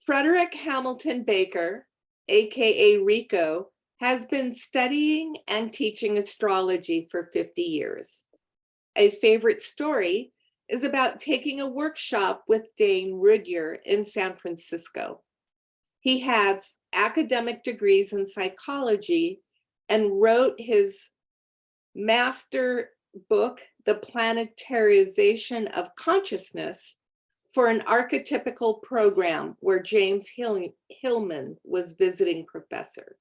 Frederick Hamilton Baker, aka Rico, has been studying and teaching astrology for 50 years. A favorite story is about taking a workshop with Dane Rudhyar in San Francisco. He has academic degrees in psychology and wrote his master book, The Planetarization of Consciousness, for an archetypical program where James Hillman was visiting professor.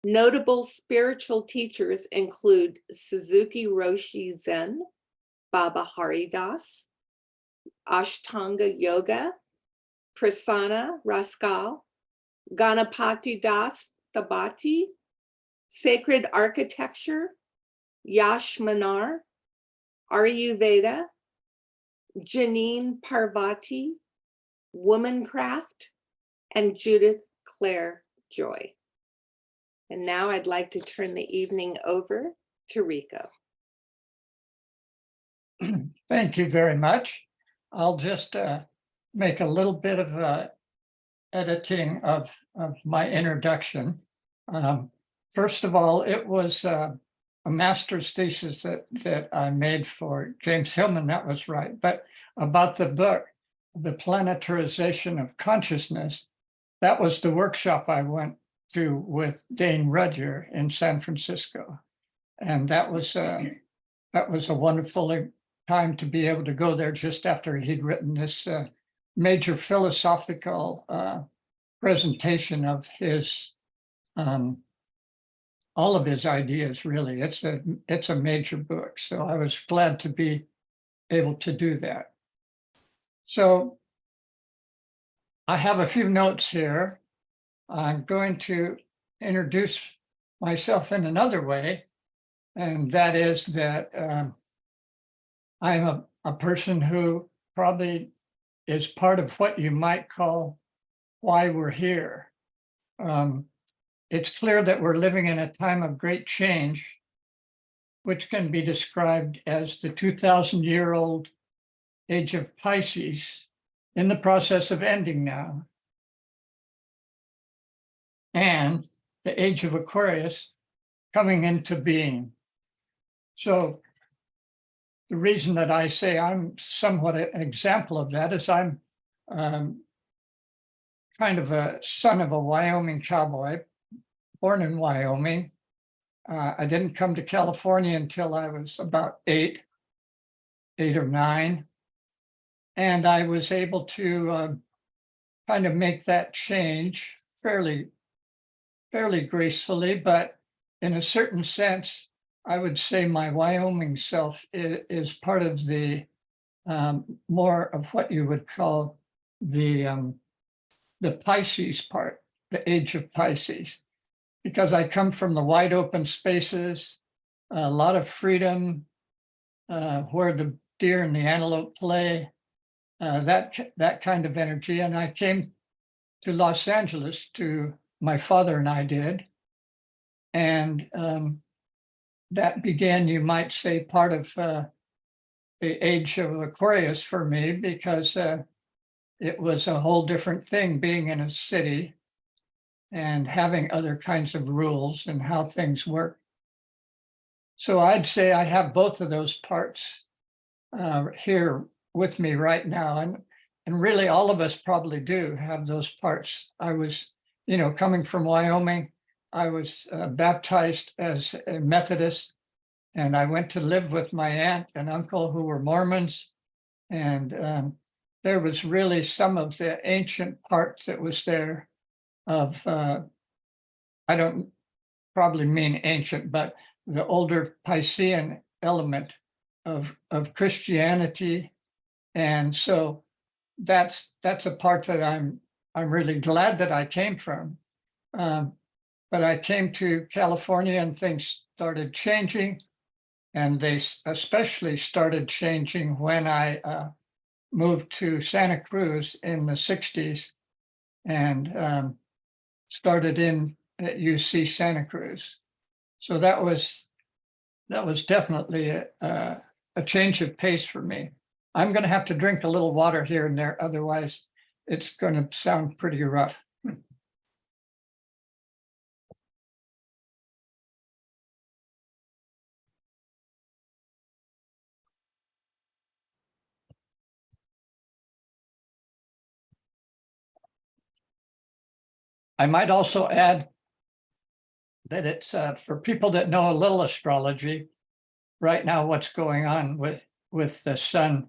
Notable spiritual teachers include Suzuki Roshi Zen, Baba Haridas, Ashtanga Yoga, Prasanna Raskal, Ganapati Das Thabati, Sacred Architecture, Yash Manar, Ayurveda, Janine Parvati, Womancraft, and Judith Claire Joy. And now I'd like to turn the evening over to Rico. Thank you very much. I'll just make a little bit of editing of my introduction. First of all, it was a master's thesis that I made for James Hillman, that was right. But about the book, The Planetarization of Consciousness, that was the workshop I went to with Dane Rudhyar in San Francisco. And that was a wonderful time to be able to go there just after he'd written this major philosophical presentation of his all of his ideas, really. It's a major book. So I was glad to be able to do that. So I have a few notes here. I'm going to introduce myself in another way, and that is that I'm a person who probably is part of what you might call why we're here. It's clear that we're living in a time of great change, which can be described as the 2,000-year-old age of Pisces in the process of ending now, and the age of Aquarius coming into being. So the reason that I say I'm somewhat an example of that is I'm kind of a son of a Wyoming cowboy, born in Wyoming. I didn't come to California until I was about eight or nine. And I was able to kind of make that change fairly gracefully, but in a certain sense, I would say my Wyoming self is part of the more of what you would call the Pisces part, the age of Pisces, because I come from the wide open spaces, a lot of freedom, where the deer and the antelope play, that kind of energy. And I came to Los Angeles my father and I did. And that began, you might say, part of the age of Aquarius for me, because it was a whole different thing being in a city and having other kinds of rules and how things work. So I'd say I have both of those parts here with me right now. And really all of us probably do have those parts. I was, coming from Wyoming, I was baptized as a Methodist, and I went to live with my aunt and uncle who were Mormons. And there was really some of the ancient part that was there of, I don't probably mean ancient, but the older Piscean element of Christianity. And so that's a part that I'm really glad that I came from. But I came to California and things started changing, and they especially started changing when I moved to Santa Cruz in the 60s and started in at UC Santa Cruz. So that was definitely a change of pace for me. I'm going to have to drink a little water here and there. Otherwise, it's going to sound pretty rough. I might also add that it's for people that know a little astrology. Right now, what's going on with the sun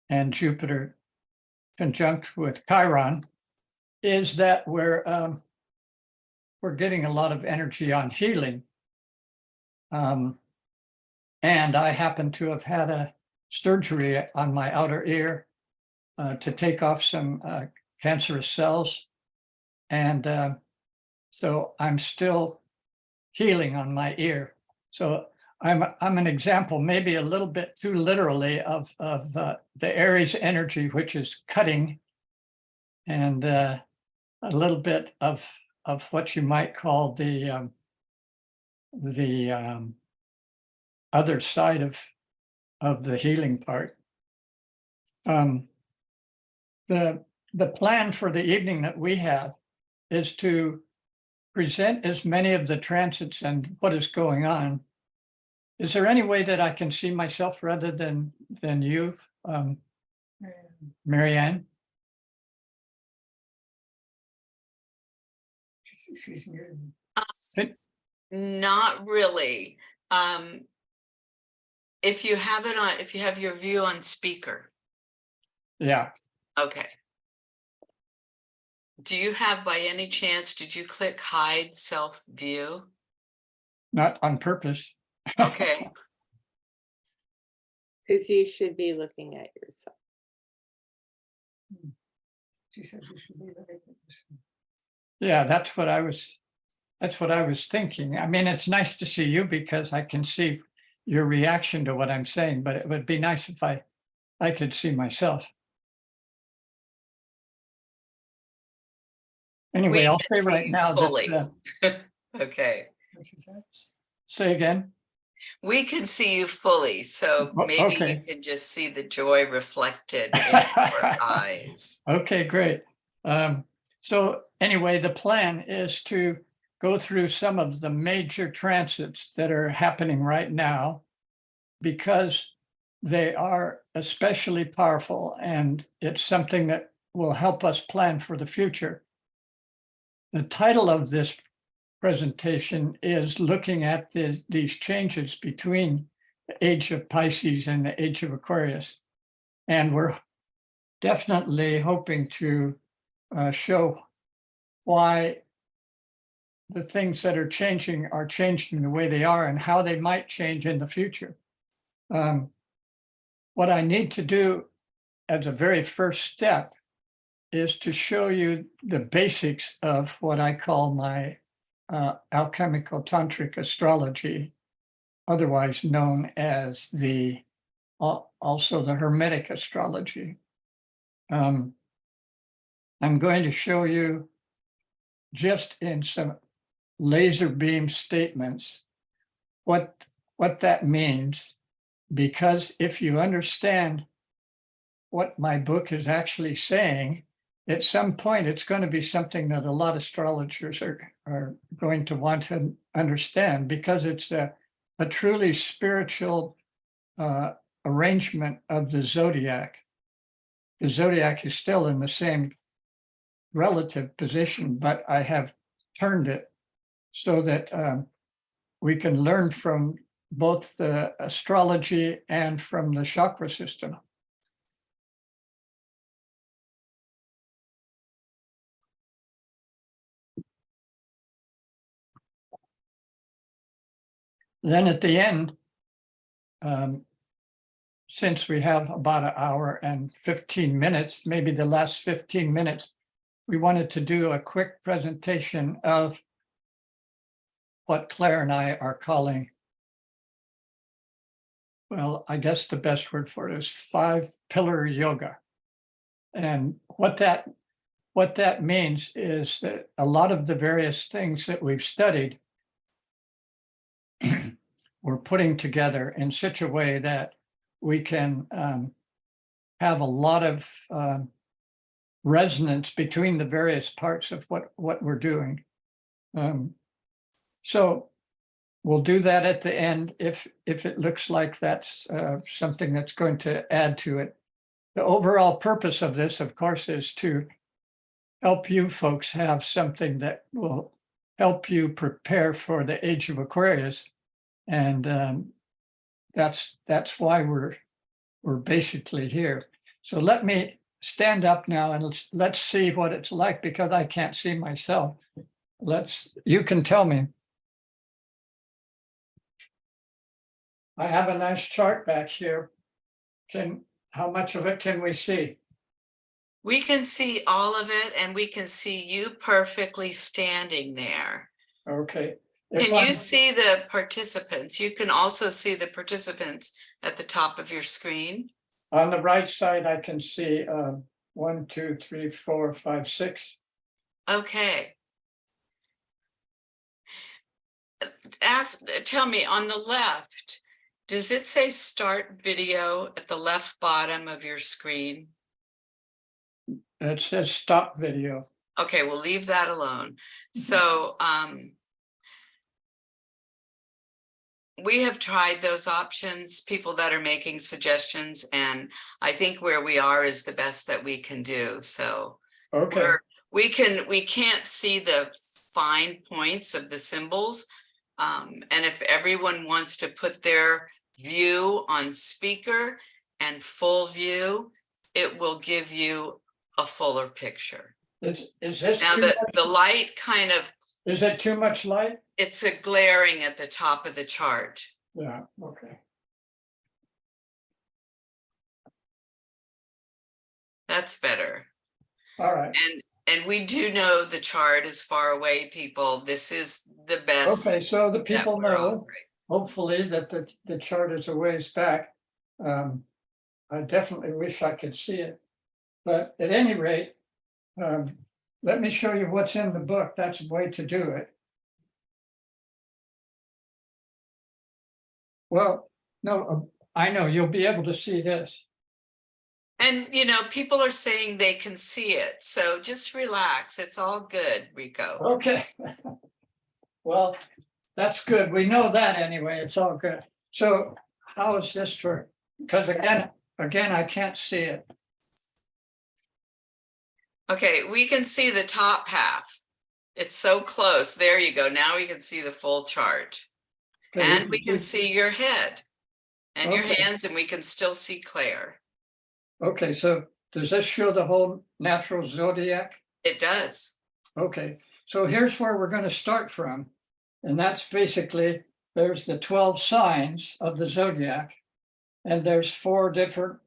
and Jupiter conjunct with Chiron is that we're getting a lot of energy on healing. And I happen to have had a surgery on my outer ear to take off some cancerous cells. And so I'm still healing on my ear. So I'm an example, maybe a little bit too literally, of the Aries energy, which is cutting, and a little bit of what you might call the other side of the healing part. The plan for the evening that we have is to present as many of the transits and what is going on. Is there any way that I can see myself rather than you, Marianne? She's new. Not really. If you have it on, if you have your view on speaker. Yeah. Okay. Do you have, by any chance, did you click hide self view? Not on purpose. Okay. Because you should be looking at yourself. She says you should be looking at yourself. Yeah, that's what I was thinking. I mean, it's nice to see you because I can see your reaction to what I'm saying, but it would be nice if I could see myself. Anyway, I'll say right now fully. that. Okay. Say again. We can see you fully, so maybe Okay. you can just see the joy reflected in your eyes. Okay, great. So anyway, the plan is to go through some of the major transits that are happening right now because they are especially powerful, and it's something that will help us plan for the future. The title of this presentation is looking at these changes between the age of Pisces and the age of Aquarius. And we're definitely hoping to show why the things that are changing the way they are and how they might change in the future. What I need to do as a very first step is to show you the basics of what I call my alchemical tantric astrology, otherwise known as also the Hermetic astrology. I'm going to show you just in some laser beam statements what that means, because if you understand what my book is actually saying, at some point it's going to be something that a lot of astrologers are going to want to understand, because it's a truly spiritual arrangement of the zodiac. The zodiac is still in the same relative position, but I have turned it so that we can learn from both the astrology and from the chakra system. Then at the end, since we have about an hour and 15 minutes, maybe the last 15 minutes, we wanted to do a quick presentation of what Claire and I are calling, well, I guess the best word for it is 5-pillar yoga. And what that means is that a lot of the various things that we've studied we're putting together in such a way that we can have a lot of resonance between the various parts of what we're doing. So we'll do that at the end if it looks like that's something that's going to add to it. The overall purpose of this, of course, is to help you folks have something that will help you prepare for the Age of Aquarius. And that's why we're basically here. So let me stand up now and let's see what it's like, because I can't see myself. You can tell me. I have a nice chart back here. How much of it can we see? We can see all of it, and we can see you perfectly standing there. Okay. Can you see the participants? You can also see the participants at the top of your screen. On the right side, I can see 1, 2, 3, 4, 5, 6. Okay. Tell me, on the left, does it say start video at the left bottom of your screen? It says stop video. Okay, we'll leave that alone. So we have tried those options, people that are making suggestions, and I think where we are is the best that we can do. So Okay. we can't see the fine points of the symbols. And if everyone wants to put their view on speaker and full view, it will give you a fuller picture. Is this Now the light kind of, is it too much light? it's a glaring at the top of the chart. Yeah, okay. That's better. All right. And we do know the chart is far away, people. This is the best. Okay, so the that people we're know, offering. hopefully, that the chart is a ways back. I definitely wish I could see it. But at any rate, let me show you what's in the book. That's a way to do it. Well, no, I know you'll be able to see this. And, you know, people are saying they can see it. So just relax. It's all good, Rico. Okay. Well, that's good. We know that anyway. It's all good. So how is this for, because again, I can't see it. Okay, we can see the top half. It's so close. There you go. Now we can see the full chart. Okay, And we can see your head and your Okay. hands, and we can still see Claire. Okay, so does this show the whole natural zodiac? It does. Okay, so here's where we're going to start from. And that's basically, there's the 12 signs of the zodiac. And there's 4 different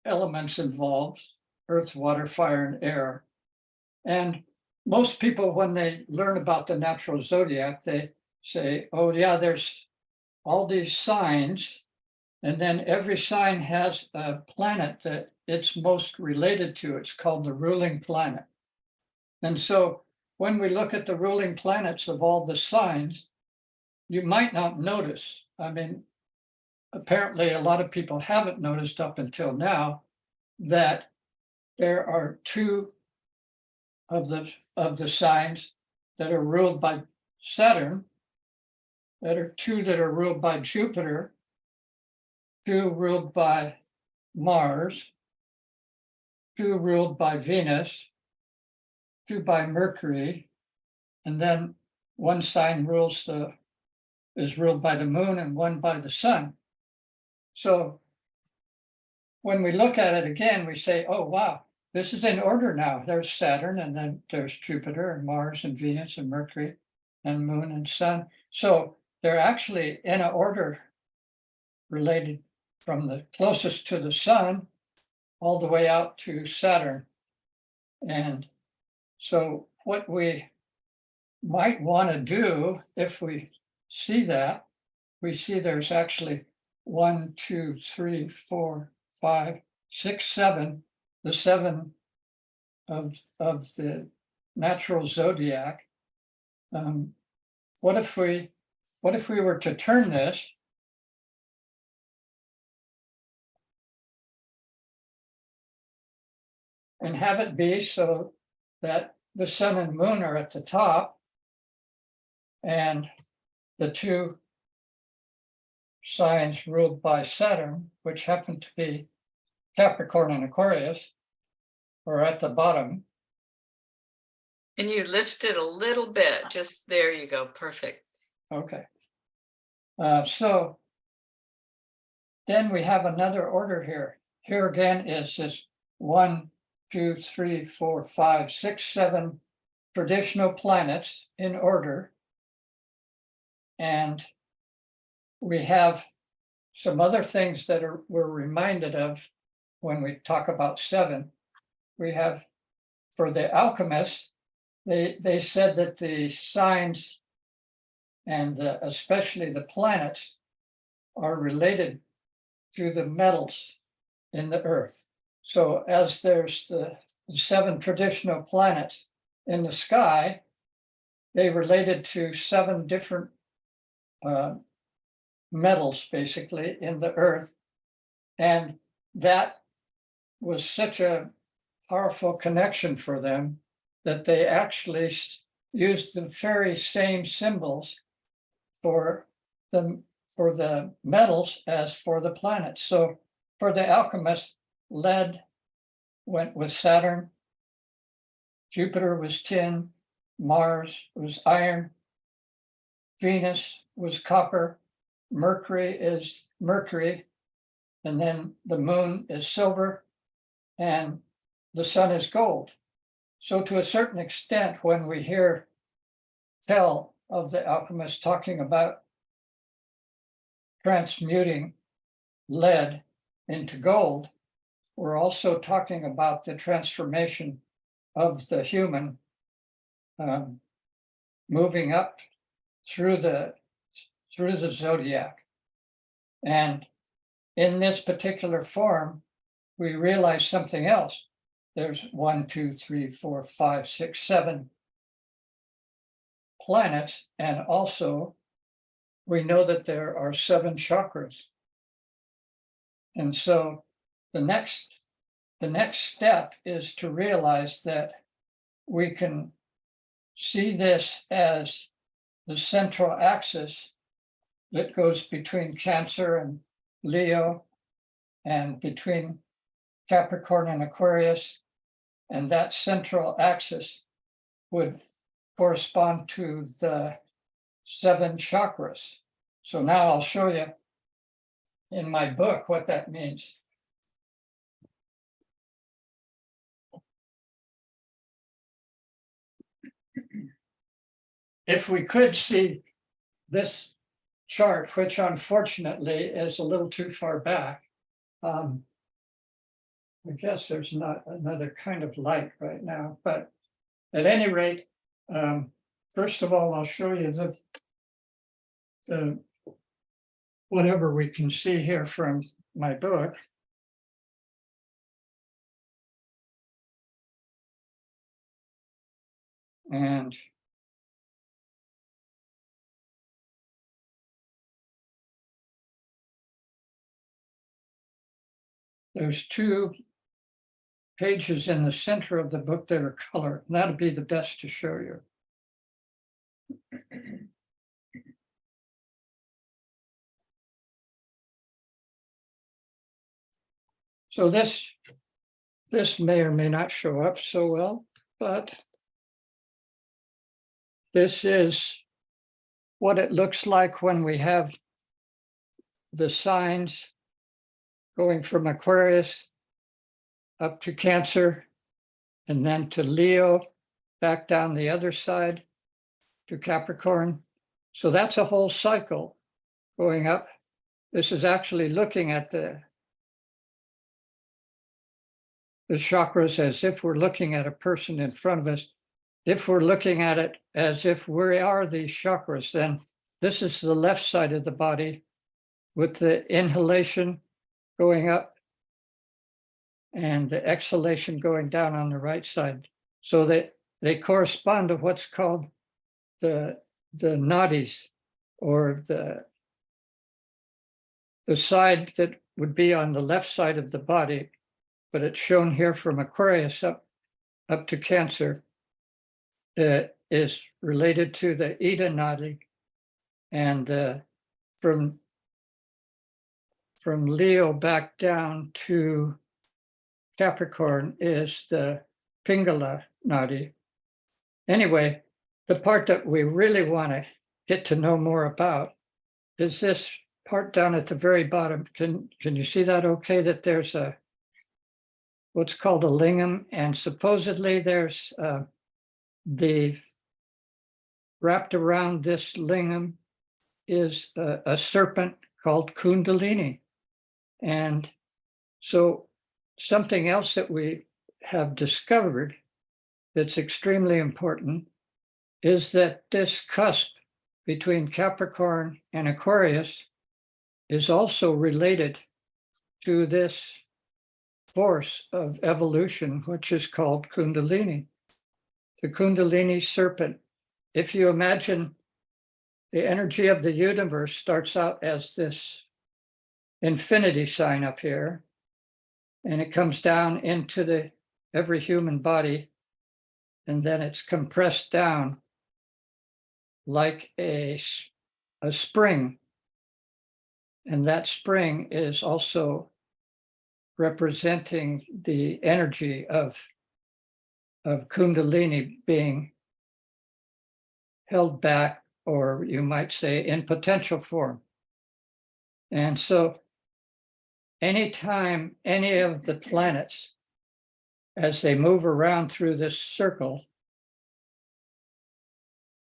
elements involved: earth, water, fire, and air. And most people, when they learn about the natural zodiac, they say, oh yeah, there's all these signs. And then every sign has a planet that it's most related to. It's called the ruling planet. And so when we look at the ruling planets of all the signs, you might not notice. I mean, apparently a lot of people haven't noticed up until now that there are 2 of the signs that are ruled by Saturn, that are 2 that are ruled by Jupiter, 2 ruled by Mars, 2 ruled by Venus, 2 by Mercury, and then 1 sign is ruled by the moon and 1 by the sun. So when we look at it again, we say, oh, wow, this is in order now. There's Saturn, and then there's Jupiter and Mars and Venus and Mercury and moon and sun. So they're actually in an order related from the closest to the sun all the way out to Saturn. And so what we might want to do, if we see that, we see there's actually 1, 2, 3, 4, 5, 6, 7, the 7 of the natural zodiac. What if we were to turn this and have it be so that the sun and moon are at the top, and the two signs ruled by Saturn, which happen to be Capricorn and Aquarius, are at the bottom. And you lift it a little bit, just there you go, perfect. Okay. So then we have another order here. Here again is this 1, 2, 3, 4, 5, 6, 7 traditional planets in order. And we have some other things that we're reminded of when we talk about 7. We have, for the alchemists, they said that the signs and especially the planets are related to the metals in the earth. So as there's the 7 traditional planets in the sky, they related to 7 different metals basically in the earth. And that was such a powerful connection for them that they actually used the very same symbols for the metals as for the planets. So for the alchemists, lead went with Saturn, Jupiter was tin, Mars was iron, Venus was copper, Mercury is mercury, and then the moon is silver, and the sun is gold. So to a certain extent, when we tell of the alchemists talking about transmuting lead into gold, we're also talking about the transformation of the human moving up through the zodiac. And in this particular form, we realize something else. There's 1, 2, 3, 4, 5, 6, 7 planets, and also we know that there are 7 chakras. And so the next step is to realize that we can see this as the central axis that goes between Cancer and Leo, and between Capricorn and Aquarius, and that central axis would correspond to the 7 chakras. So now I'll show you in my book what that means. If we could see this chart, which unfortunately is a little too far back, I guess there's not another kind of light right now, but at any rate, first of all, I'll show you the whatever we can see here from my book. And there's 2 pages in the center of the book that are colored, and that'll be the best to show you. So this may or may not show up so well, but this is what it looks like when we have the signs going from Aquarius up to Cancer, and then to Leo, back down the other side to Capricorn. So that's a whole cycle going up. This is actually looking at the chakras as if we're looking at a person in front of us. If we're looking at it as if we are these chakras, then this is the left side of the body with the inhalation going up and the exhalation going down on the right side. So that they correspond to what's called the nadis, or the side that would be on the left side of the body but it's shown here from Aquarius up to Cancer, is related to the Ida Nadi, and from Leo back down to Capricorn is the Pingala Nadi. Anyway, the part that we really want to get to know more about is this part down at the very bottom. Can you see that okay, that there's a what's called a lingam, and supposedly there's the wrapped around this lingam is a serpent called Kundalini. And so something else that we have discovered that's extremely important is that this cusp between Capricorn and Aquarius is also related to this force of evolution, which is called Kundalini. The Kundalini serpent, if you imagine the energy of the universe starts out as this infinity sign up here, and it comes down into every human body, and then it's compressed down like a spring. And that spring is also representing the energy of Kundalini being held back, or you might say in potential form. And so anytime any of the planets, as they move around through this circle,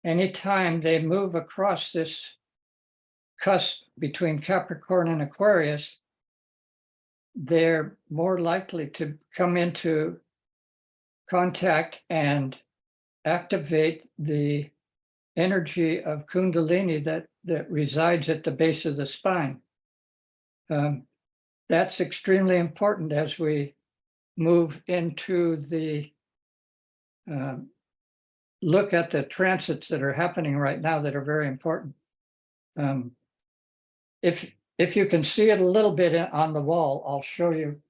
anytime they move across this cusp between Capricorn and Aquarius, they're more likely to come into contact and activate the energy of Kundalini that resides at the base of the spine. That's extremely important as we move into the look at the transits that are happening right now that are very important. If you can see it a little bit on the wall, I'll show you.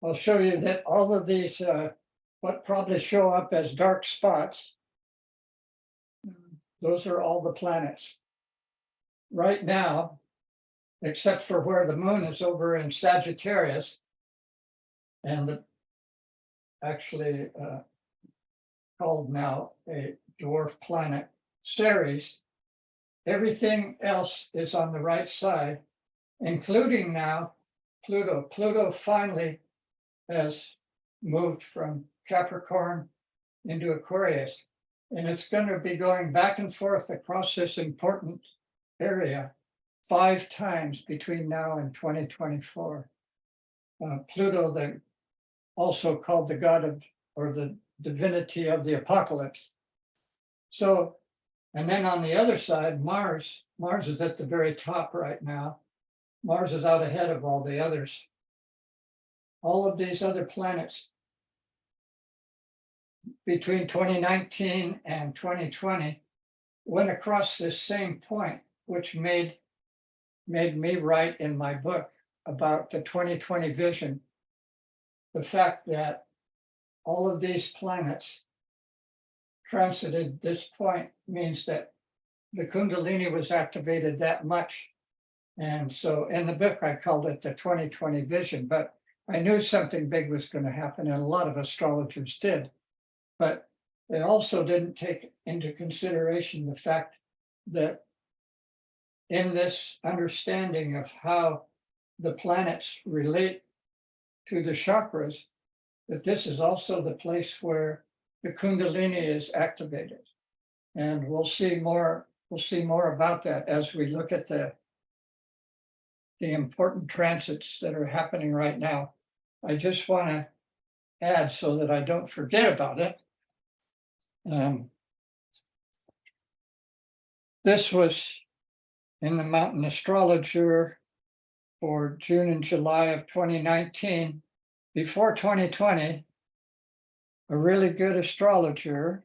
I'll show you that all of these, what probably show up as dark spots, those are all the planets. Right now, except for where the moon is over in Sagittarius, and actually called now a dwarf planet, Ceres, everything else is on the right side, including now Pluto. Pluto finally has moved from Capricorn into Aquarius, and it's going to be going back and forth across this important area 5 times between now and 2024. Pluto, also called the god of, or the divinity of the apocalypse. So, and then on the other side, Mars is at the very top right now. Mars is out ahead of all the others. All of these other planets between 2019 and 2020 went across this same point, which made me write in my book about the 2020 vision, the fact that all of these planets transited this point means that the Kundalini was activated that much. And so in the book, I called it the 2020 vision, but I knew something big was going to happen, and a lot of astrologers did. But they also didn't take into consideration the fact that in this understanding of how the planets relate to the chakras, that this is also the place where the Kundalini is activated. And we'll see more about that as we look at the important transits that are happening right now. I just want to add, so that I don't forget about it. This was in the Mountain Astrologer for June and July of 2019. Before 2020, a really good astrologer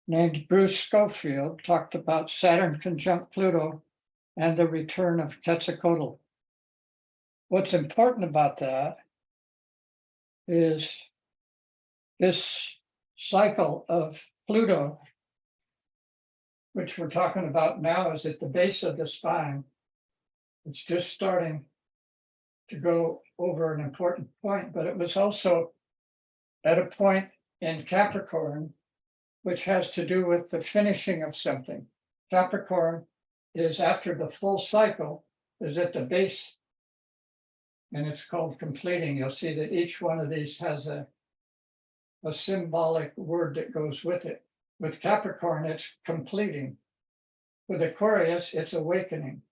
named Bruce Schofield talked about Saturn conjunct Pluto and the return of Quetzalcoatl. What's important about that is this cycle of Pluto, which we're talking about now, is at the base of the spine. It's just starting to go over an important point, but it was also at a point in Capricorn, which has to do with the finishing of something. Capricorn is after the full cycle, is at the base, and it's called completing. You'll see that each one of these has a symbolic word that goes with it. With Capricorn, it's completing. With Aquarius, it's awakening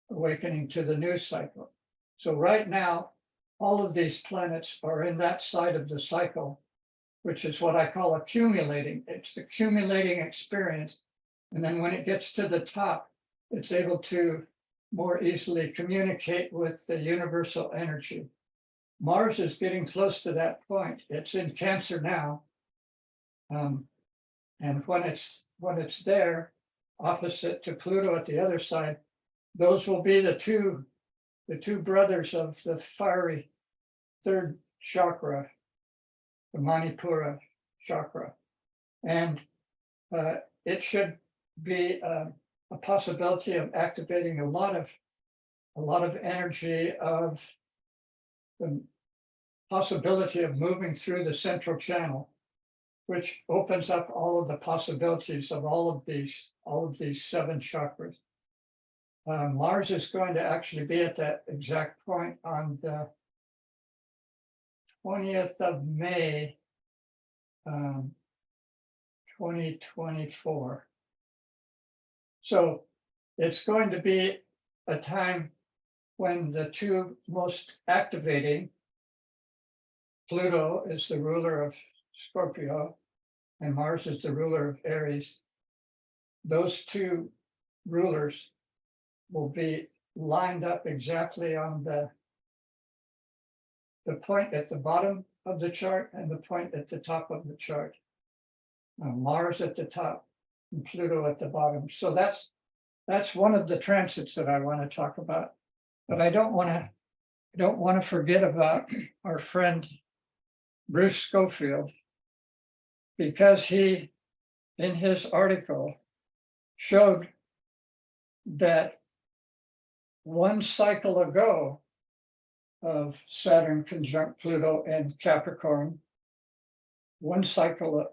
to the new cycle. So right now, all of these planets are in that side of the cycle, which is what I call accumulating. It's the accumulating experience. And then when it gets to the top, it's able to more easily communicate with the universal energy. Mars is getting close to that point. It's in Cancer now. And when it's there, opposite to Pluto at the other side, those will be the two brothers of the fiery third chakra, the Manipura chakra. And it should be a possibility of activating a lot of energy, of the possibility of moving through the central channel, which opens up all of the possibilities of all of these 7 chakras. Mars is going to actually be at that exact point on the 20th of May, 2024. So it's going to be a time when the two most activating, Pluto is the ruler of Scorpio and Mars is the ruler of Aries. Those two rulers will be lined up exactly on the point at the bottom of the chart and the point at the top of the chart. Mars at the top and Pluto at the bottom. So that's one of the transits that I want to talk about. But I don't want to forget about our friend Bruce Schofield, because he, in his article, showed that one cycle ago of Saturn conjunct Pluto and Capricorn, one cycle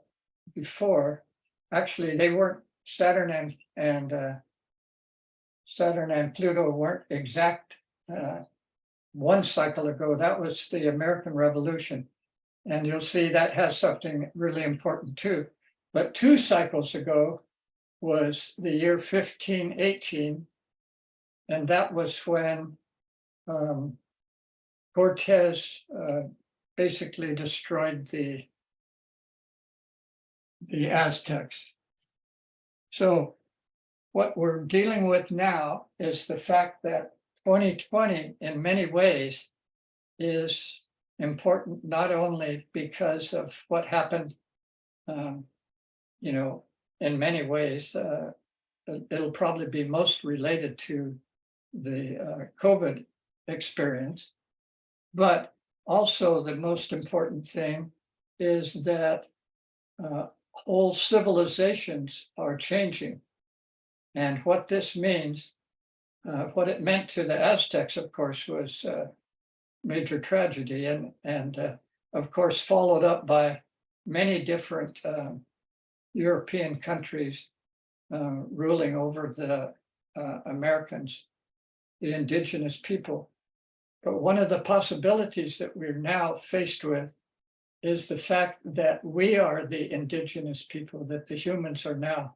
before, actually they weren't, Saturn and Pluto weren't exact one cycle ago. That was the American Revolution. And you'll see that has something really important too. But 2 cycles ago was the year 1518. And that was when Cortez basically destroyed the Aztecs. So what we're dealing with now is the fact that 2020 in many ways is important, not only because of what happened, in many ways, it'll probably be most related to the COVID experience, but also the most important thing is that whole civilizations are changing. And what this means, what it meant to the Aztecs, of course, was major tragedy, and of course followed up by many different European countries ruling over the Americans, the indigenous people. But one of the possibilities that we're now faced with is the fact that we are the indigenous people, that the humans are now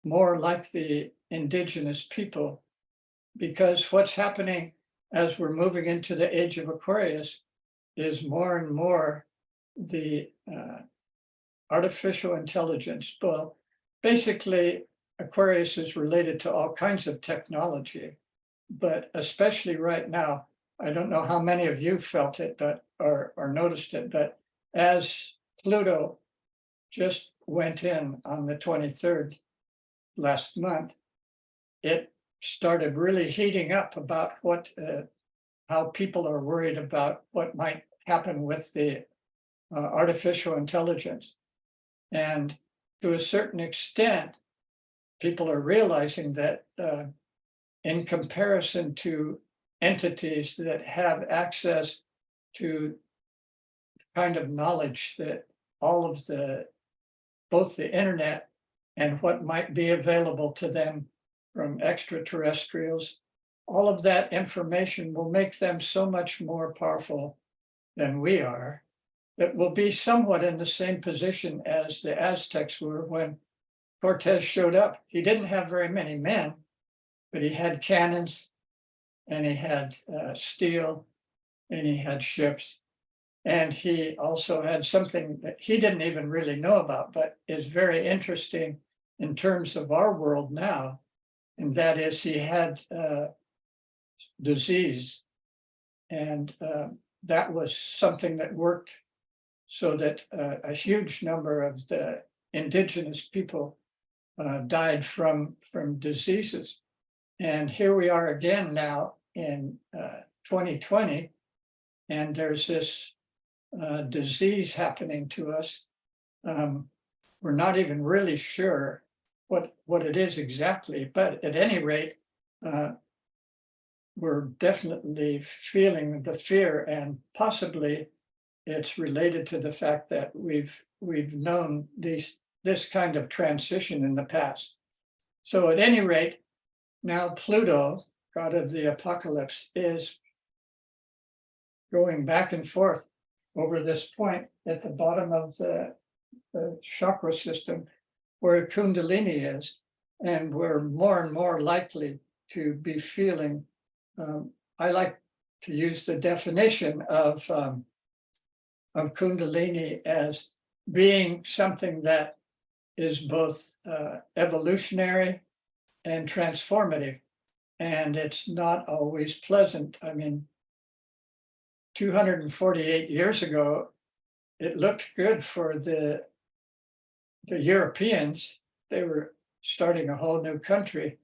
more like the indigenous people, because what's happening as we're moving into the age of Aquarius is more and more the artificial intelligence. Well, basically, Aquarius is related to all kinds of technology, but especially right now, I don't know how many of you felt it, but or noticed it, but as Pluto just went in on the 23rd last month, it started really heating up about how people are worried about what might happen with the artificial intelligence. And to a certain extent, people are realizing that in comparison to entities that have access to kind of knowledge that all of both the internet and what might be available to them from extraterrestrials, all of that information will make them so much more powerful than we are, that will be somewhat in the same position as the Aztecs were when Cortez showed up. He didn't have very many men, but he had cannons, and he had steel, and he had ships. And he also had something that he didn't even really know about, but is very interesting in terms of our world now. And that is, he had disease. And that was something that worked so that a huge number of the indigenous people died from diseases. And here we are again now in 2020, and there's this disease happening to us. We're not even really sure what it is exactly, but at any rate, we're definitely feeling the fear, and possibly it's related to the fact that we've known this kind of transition in the past. So at any rate, now Pluto, god of the apocalypse, is going back and forth over this point at the bottom of the chakra system where Kundalini is, and we're more and more likely to be feeling, I like to use the definition of Kundalini as being something that is both evolutionary and transformative, and it's not always pleasant. I mean, 248 years ago, it looked good for the Europeans. They were starting a whole new country,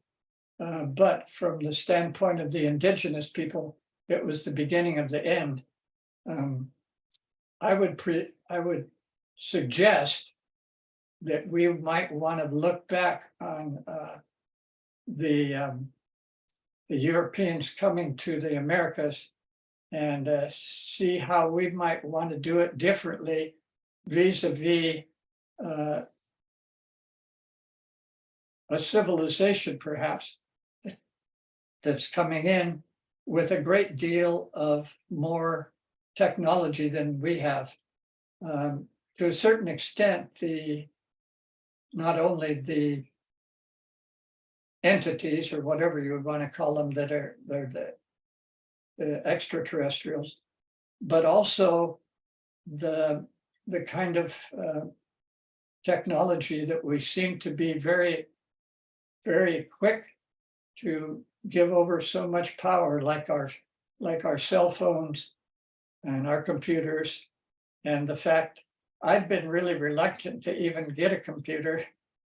but from the standpoint of the indigenous people, it was the beginning of the end. I would suggest that we might want to look back on the Europeans coming to the Americas and see how we might want to do it differently vis-a-vis a civilization perhaps that's coming in with a great deal of more technology than we have. To a certain extent, not only the entities or whatever you would want to call them that are the extraterrestrials, but also the kind of technology that we seem to be very, very quick to give over so much power, like our cell phones and our computers. And the fact I've been really reluctant to even get a computer.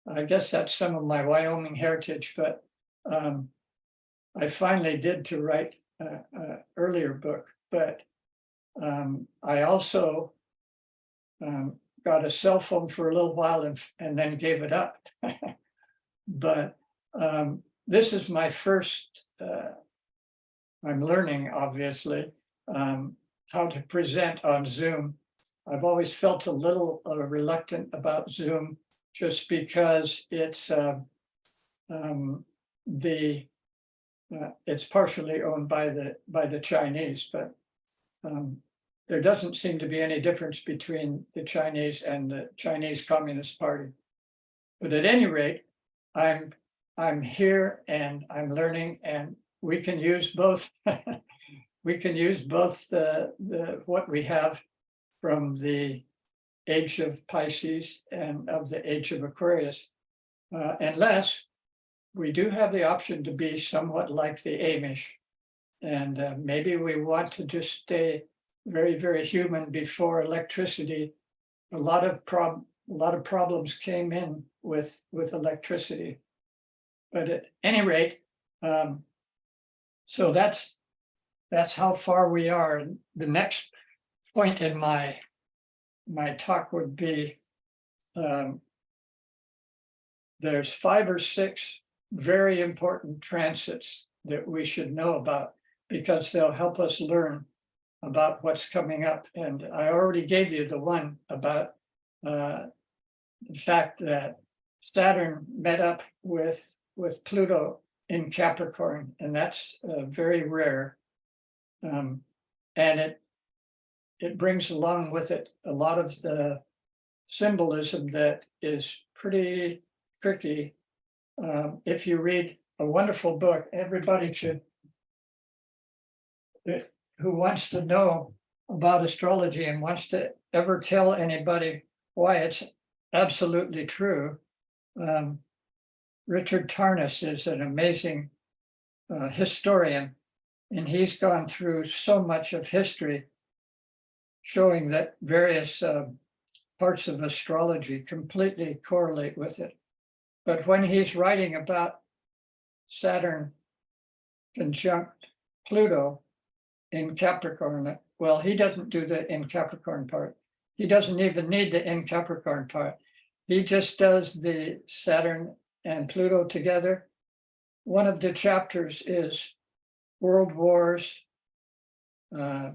I guess that's some of my Wyoming heritage, but I finally did to write an earlier book. But I also got a cell phone for a little while and then gave it up. But this is my first, I'm learning, obviously, how to present on Zoom. I've always felt a little reluctant about Zoom just because it's it's partially owned by the Chinese, but there doesn't seem to be any difference between the Chinese and the Chinese Communist Party. But at any rate, I'm here and I'm learning, and we can use both. We can use both what we have from the Age of Pisces and of the Age of Aquarius, unless we do have the option to be somewhat like the Amish, and maybe we want to just stay very, very human before electricity. A lot of problems came in with electricity. But at any rate, So that's how far we are. And the next point in my talk would be, there's 5 or 6 very important transits that we should know about, because they'll help us learn about what's coming up. And I already gave you the one about the fact that Saturn met up with Pluto in Capricorn, and that's very rare. And it brings along with it a lot of the symbolism that is pretty tricky. If you read a wonderful book, everybody should, who wants to know about astrology and wants to ever tell anybody why it's absolutely true. Richard Tarnas is an amazing historian, and he's gone through so much of history showing that various parts of astrology completely correlate with it. But when he's writing about Saturn conjunct Pluto in Capricorn, well, he doesn't do the in Capricorn part. He doesn't even need the in Capricorn part. He just does the Saturn and Pluto together. One of the chapters is World Wars. I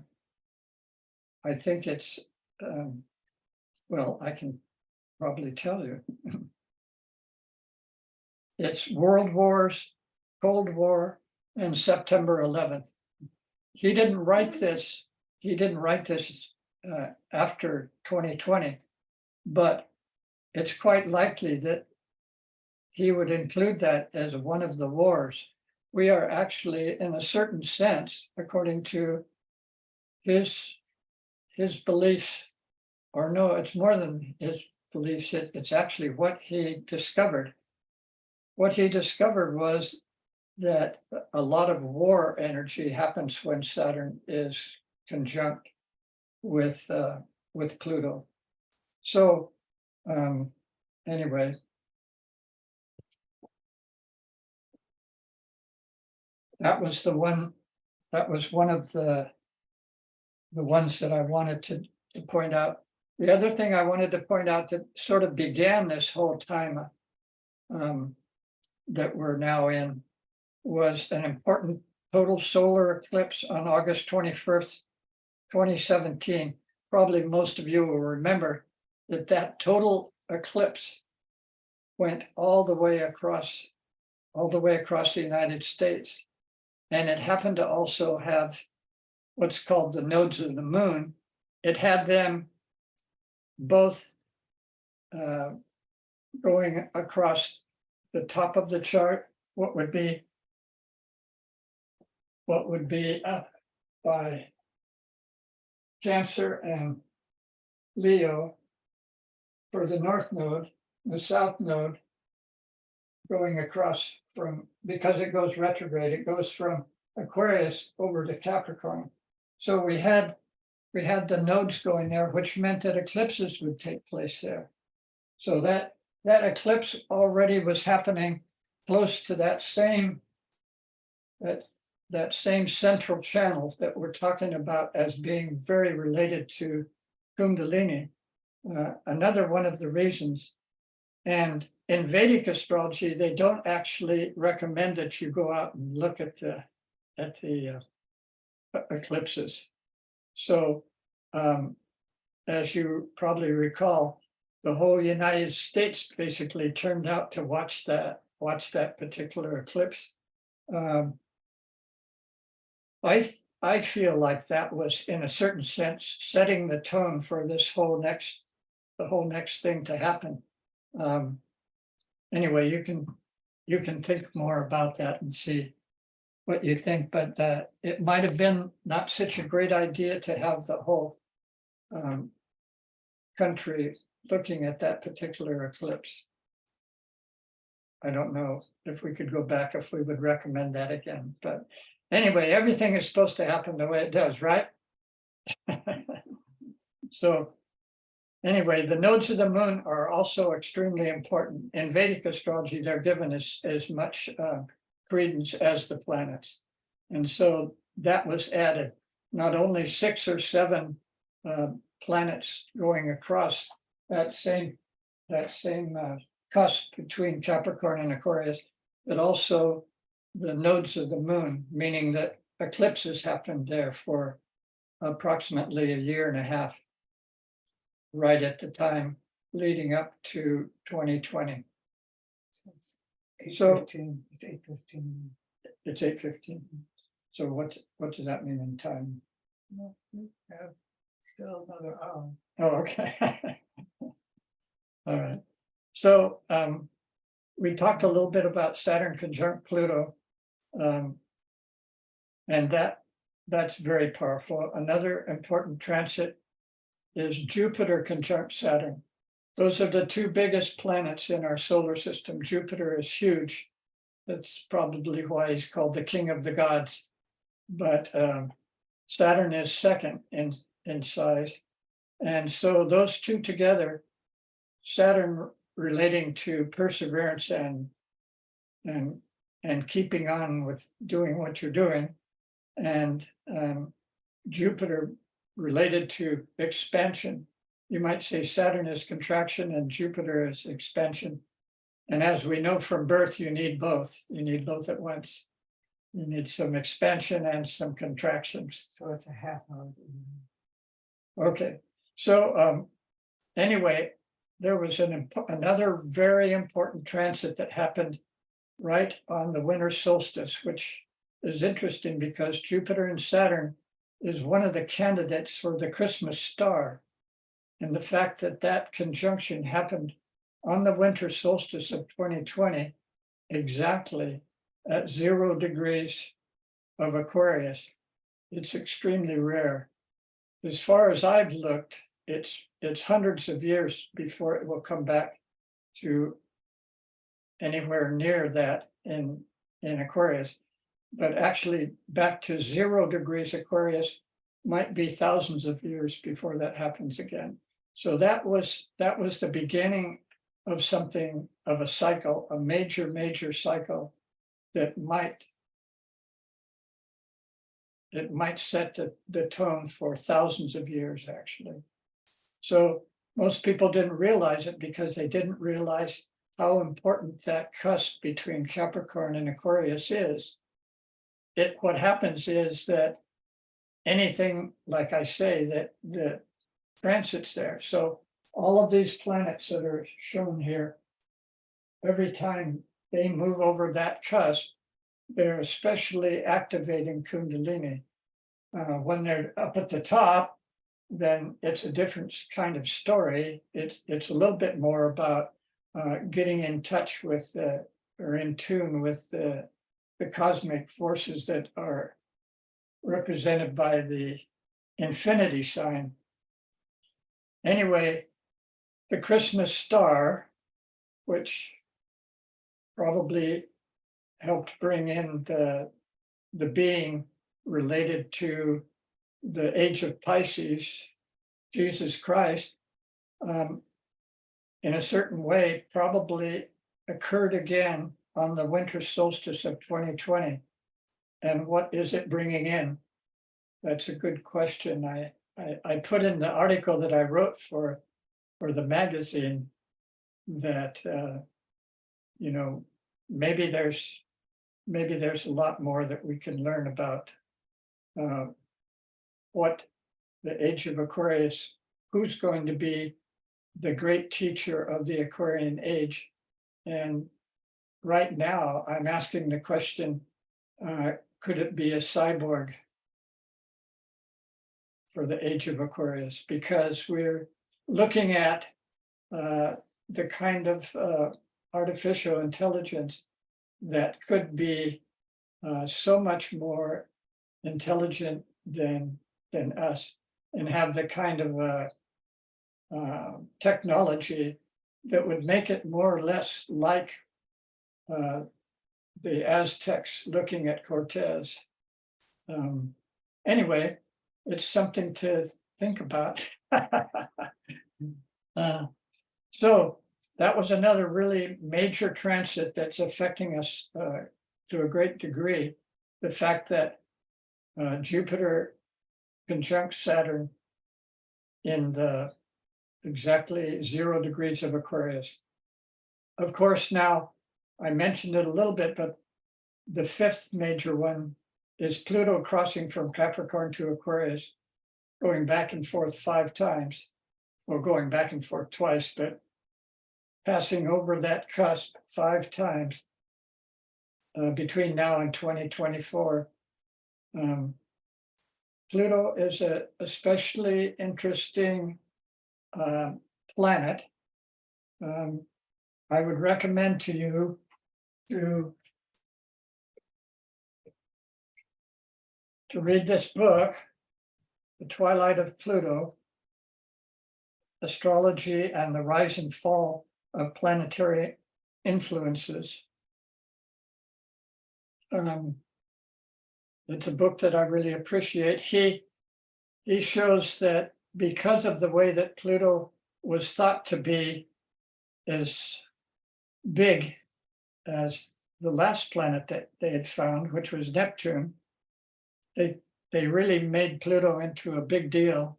think it's, well, I can probably tell you. It's World Wars, Cold War, and September 11th. He didn't write this. He didn't write this after 2020, but it's quite likely that he would include that as one of the wars. We are actually, in a certain sense, according to his beliefs, or no, it's more than his beliefs, it's actually what he discovered. What he discovered was that a lot of war energy happens when Saturn is conjunct with Pluto. So anyway, that was the one. That was one of the ones that I wanted to point out. The other thing I wanted to point out that sort of began this whole time that we're now in was an important total solar eclipse on August 21st, 2017. Probably most of you will remember that total eclipse went all the way across the United States. And it happened to also have what's called the nodes of the moon. It had them both going across the top of the chart, what would be up by Cancer and Leo for the north node, the south node going across from, because it goes retrograde, it goes from Aquarius over to Capricorn. So we had the nodes going there, which meant that eclipses would take place there. So that eclipse already was happening close to that same central channel that we're talking about as being very related to Kundalini. Another one of the reasons. And in Vedic astrology, they don't actually recommend that you go out and look at the eclipses. So as you probably recall, the whole United States basically turned out to watch that particular eclipse. I feel like that was, in a certain sense, setting the tone for this whole next thing to happen. Anyway, you can think more about that and see what you think, but it might have been not such a great idea to have the whole country looking at that particular eclipse. I don't know if we could go back, if we would recommend that again, but anyway, everything is supposed to happen the way it does, right? So anyway, the nodes of the moon are also extremely important. In Vedic astrology, they're given as much credence as the planets. And so that was added, not only 6 or 7 planets going across that same cusp between Capricorn and Aquarius, but also the nodes of the moon, meaning that eclipses happened there for approximately a year and a half, right at the time leading up to 2020. So it's 8:15. it's 8:15. So what does that mean in time? Still another hour. Oh, okay. All right. So we talked a little bit about Saturn conjunct Pluto. And that's very powerful. Another important transit is Jupiter conjunct Saturn. Those are the 2 biggest planets in our solar system. Jupiter is huge. That's probably why he's called the king of the gods. But Saturn is second in size. And so those 2 together, Saturn relating to perseverance and keeping on with doing what you're doing, and Jupiter related to expansion. You might say Saturn is contraction and Jupiter is expansion. And as we know from birth, you need both. You need both at once. You need some expansion and some contractions. So it's a half hour. Okay, so anyway, there was another very important transit that happened right on the winter solstice, which is interesting because Jupiter and Saturn is one of the candidates for the Christmas star. And the fact that that conjunction happened on the winter solstice of 2020, exactly at 0 degrees of Aquarius, it's extremely rare. As far as I've looked, it's hundreds of years before it will come back to anywhere near that in Aquarius. But actually back to 0 degrees Aquarius might be thousands of years before that happens again. So that was the beginning of something, of a cycle, a major cycle that might set the tone for thousands of years, actually. So most people didn't realize it because they didn't realize how important that cusp between Capricorn and Aquarius is. What happens is that anything, like I say, that transits there. So all of these planets that are shown here, every time they move over that cusp, they're especially activating Kundalini. When they're up at the top, then it's a different kind of story. It's a little bit more about getting in touch with or in tune with the cosmic forces that are represented by the infinity sign. Anyway, the Christmas star, which probably helped bring in the being related to the age of Pisces, Jesus Christ, in a certain way, probably occurred again on the winter solstice of 2020. And what is it bringing in? That's a good question. I put in the article that I wrote for the magazine that, maybe there's a lot more that we can learn about what the age of Aquarius, who's going to be the great teacher of the Aquarian age. And right now I'm asking the question, could it be a cyborg for the age of Aquarius? Because we're looking at the kind of artificial intelligence that could be so much more intelligent than us, and have the kind of technology that would make it more or less like the Aztecs looking at Cortez. Anyway, it's something to think about. So that was another really major transit that's affecting us to a great degree the fact that Jupiter conjunct Saturn in the exactly 0 degrees of Aquarius. Of course, now I mentioned it a little bit, but the 5th major one is Pluto crossing from Capricorn to Aquarius, going back and forth 5 times, or going back and forth twice, but passing over that cusp 5 times between now and 2024. Pluto is a especially interesting planet. I would recommend to you to read this book, The Twilight of Pluto, Astrology and the Rise and Fall of Planetary Influences. It's a book that I really appreciate. He shows that because of the way that Pluto was thought to be as big as the last planet that they had found, which was Neptune, they really made Pluto into a big deal.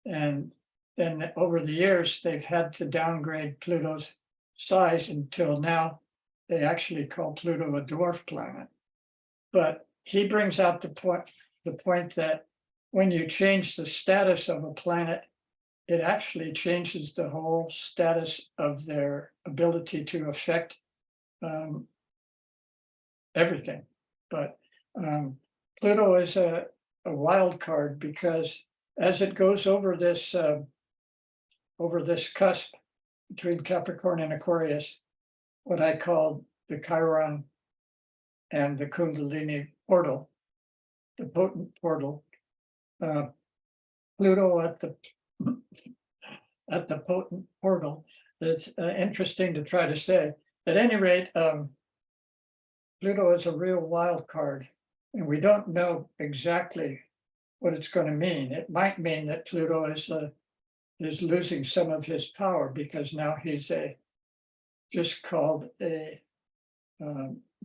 And then over the years, they've had to downgrade Pluto's size until now they actually call Pluto a dwarf planet. But he brings out the point that when you change the status of a planet, it actually changes the whole status of their ability to affect everything. But Pluto is a wild card because as it goes over this cusp between Capricorn and Aquarius, what I call the Chiron and the Kundalini portal, the potent portal, Pluto at the potent portal. It's interesting to try to say. At any rate, Pluto is a real wild card, and we don't know exactly what it's going to mean. It might mean that Pluto is losing some of his power because now he's just called a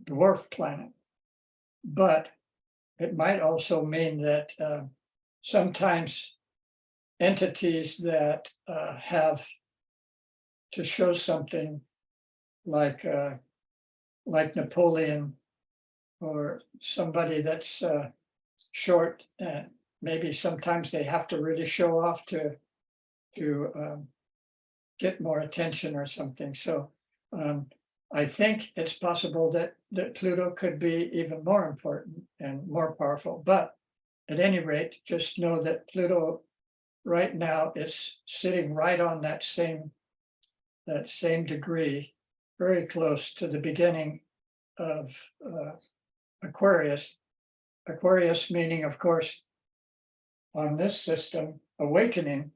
dwarf planet. But it might also mean that sometimes entities that have to show something like Napoleon or somebody that's short, and maybe sometimes they have to really show off to get more attention or something. So I think it's possible that Pluto could be even more important and more powerful. But at any rate, just know that Pluto right now is sitting right on that same degree, very close to the beginning of Aquarius. Aquarius meaning, of course, on this system, awakening,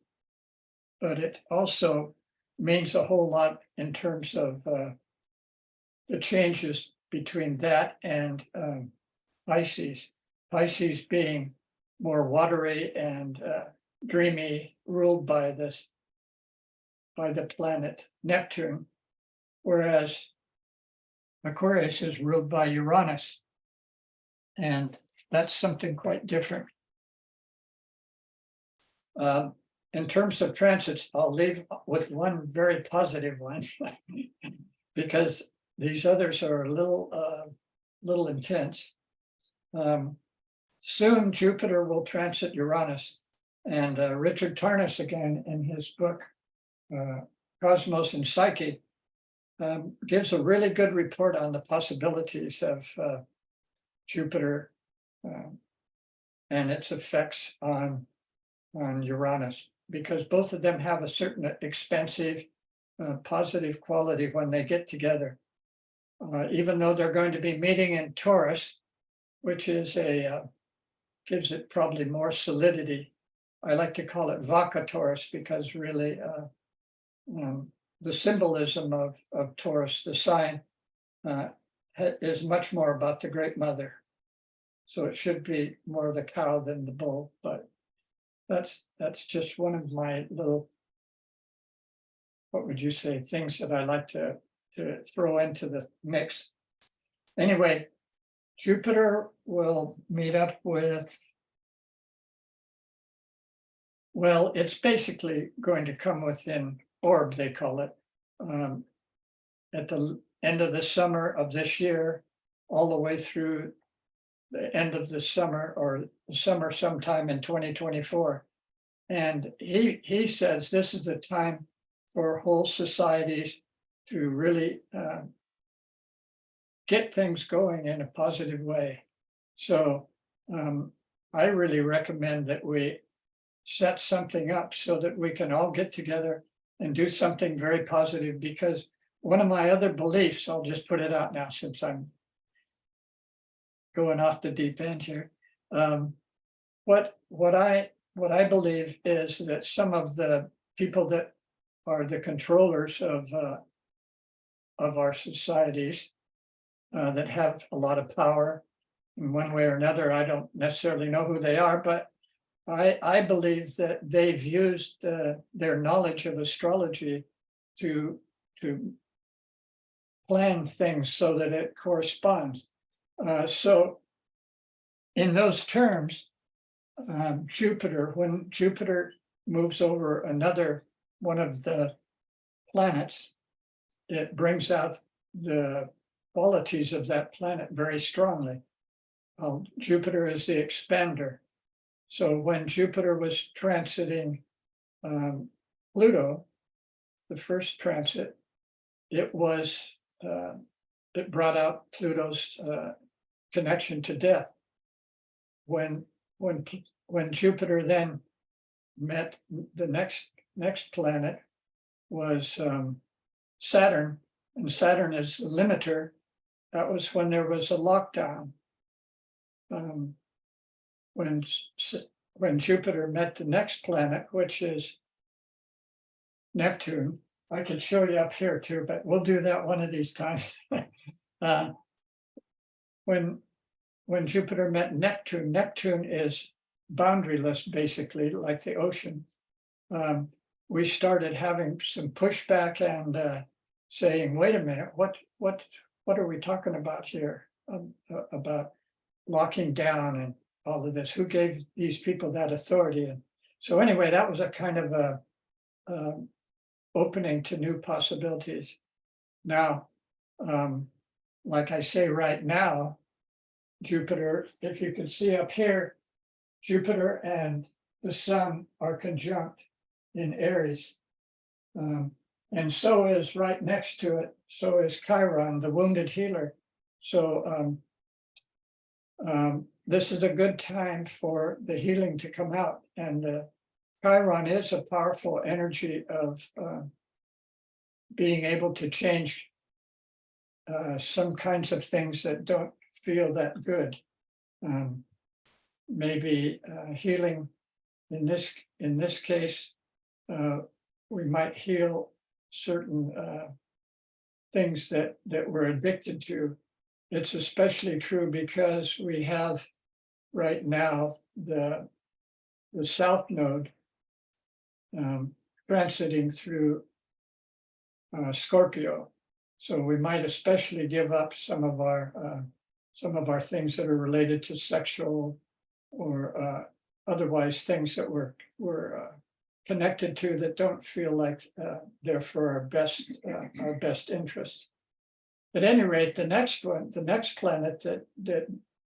but it also means a whole lot in terms of the changes between that and Pisces. Pisces being more watery and dreamy, ruled by the planet Neptune, whereas Aquarius is ruled by Uranus, and that's something quite different. In terms of transits, I'll leave with one very positive one because these others are a little intense. Soon Jupiter will transit Uranus, and Richard Tarnas, again in his book Cosmos and Psyche, gives a really good report on the possibilities of Jupiter and its effects on Uranus, because both of them have a certain expansive, positive quality when they get together. Even though they're going to be meeting in Taurus, which is gives it probably more solidity. I like to call it Vaka Taurus because really the symbolism of Taurus, the sign, is much more about the Great Mother. So it should be more the cow than the bull, but that's just one of my little, what would you say, things that I like to throw into the mix. Anyway, Jupiter will meet up with, well, it's basically going to come within orb, they call it, at the end of the summer of this year, all the way through the end of the summer or the summer sometime in 2024. And he says this is the time for whole societies to really get things going in a positive way. So I really recommend that we set something up so that we can all get together and do something very positive, because one of my other beliefs, I'll just put it out now since I'm going off the deep end here. What I believe is that some of the people that are the controllers of our societies that have a lot of power in one way or another, I don't necessarily know who they are, but I believe that they've used their knowledge of astrology to plan things so that it corresponds. So in those terms, Jupiter, when Jupiter moves over another one of the planets, it brings out the qualities of that planet very strongly. Jupiter is the expander. So when Jupiter was transiting Pluto, the first transit, it brought out Pluto's connection to death. When Jupiter then met the next planet was Saturn, and Saturn is the limiter. That was when there was a lockdown. When Jupiter met the next planet, which is Neptune, I could show you up here too, but we'll do that one of these times. When Jupiter met Neptune, Neptune is boundaryless, basically, like the ocean. We started having some pushback and saying, wait a minute, what are we talking about here? About locking down and all of this? Who gave these people that authority? And so anyway, that was a kind of a opening to new possibilities. Now, like I say right now, Jupiter, if you can see up here, Jupiter and the sun are conjunct in Aries. And so is right next to it, so is Chiron, the wounded healer. So this is a good time for the healing to come out. And Chiron is a powerful energy of being able to change some kinds of things that don't feel that good. Maybe healing in this case, we might heal certain things that we're addicted to. It's especially true because we have right now the South Node transiting through Scorpio. So we might especially give up some of our things that are related to sexual or otherwise things that we're connected to that don't feel like they're for our best interests. At any rate, the next planet that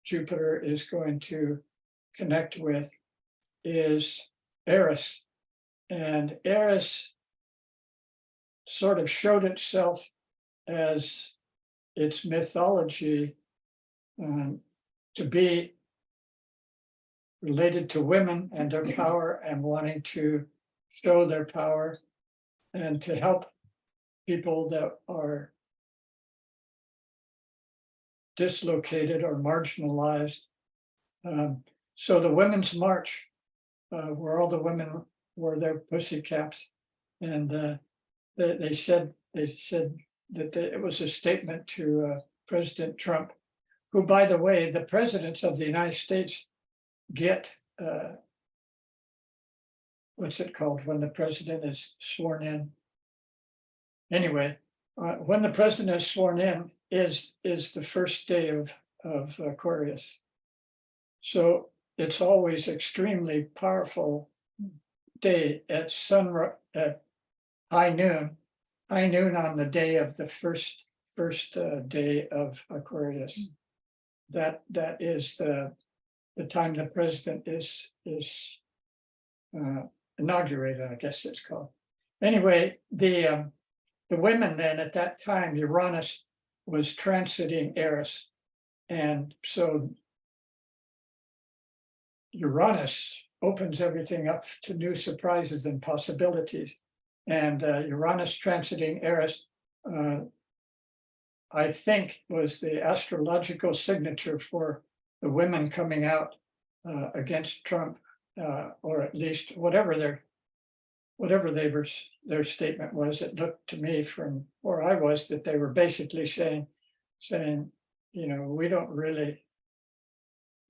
Jupiter is going to connect with is Eris. And Eris sort of showed itself as its mythology to be related to women and their power and wanting to show their power and to help people that are dislocated or marginalized. So the Women's March, where all the women wore their pussy caps, and they said that it was a statement to President Trump, who, by the way, the presidents of the United States get what's it called when the president is sworn in? Anyway, when the president is sworn in is the first day of Aquarius. So it's always extremely powerful day at at high noon on the day of the first day of Aquarius. That is the time the president is inaugurated, I guess it's called. Anyway, the women then at that time, Uranus was transiting Eris, and so Uranus opens everything up to new surprises and possibilities. And Uranus transiting Eris, I think, was the astrological signature for the women coming out against Trump, or at least whatever their statement was. It looked to me from where I was that they were basically saying, you know, we don't really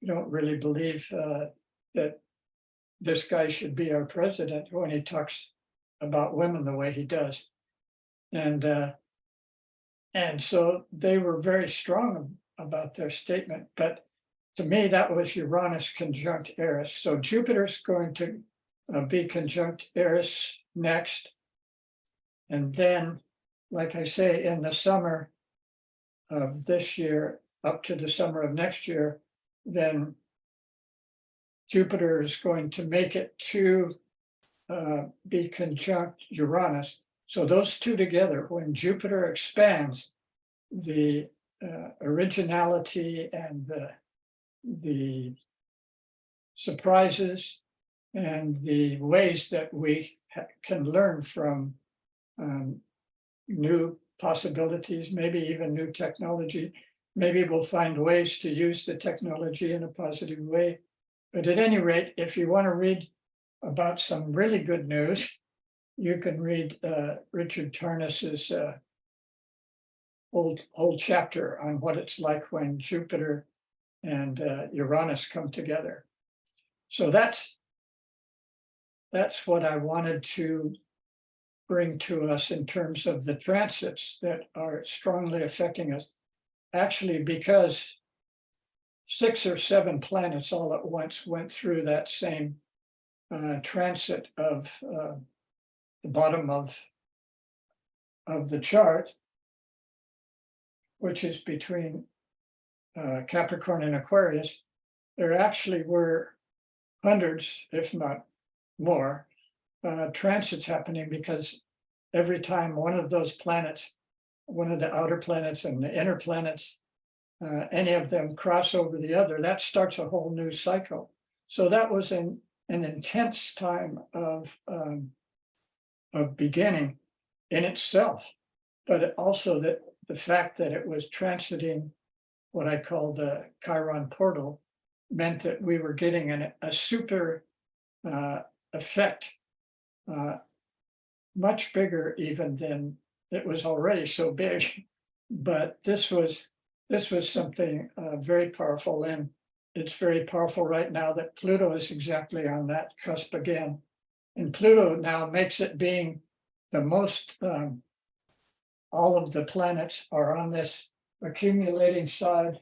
believe that this guy should be our president when he talks about women the way he does. And so they were very strong about their statement. But to me, that was Uranus conjunct Eris. So Jupiter's going to be conjunct Eris next. And then, like I say, in the summer of this year, up to the summer of next year, then Jupiter is going to make it to be conjunct Uranus. So those two together, when Jupiter expands, the originality and the surprises and the ways that we can learn from new possibilities, maybe even new technology. Maybe we'll find ways to use the technology in a positive way. But at any rate, if you want to read about some really good news, you can read Richard Tarnas's old chapter on what it's like when Jupiter and Uranus come together. So that's what I wanted to bring to us in terms of the transits that are strongly affecting us. Actually, because 6 or 7 planets all at once went through that same transit of the bottom of the chart, which is between Capricorn and Aquarius. There actually were hundreds, if not more, transits happening, because every time one of those planets, one of the outer planets and the inner planets, any of them cross over the other, that starts a whole new cycle. So that was an intense time of beginning in itself, but also the fact that it was transiting what I call the Chiron portal meant that we were getting a super effect, much bigger even than it was already so big. But this was something very powerful, and it's very powerful right now that Pluto is exactly on that cusp again. And Pluto now makes it being the most, all of the planets are on this accumulating side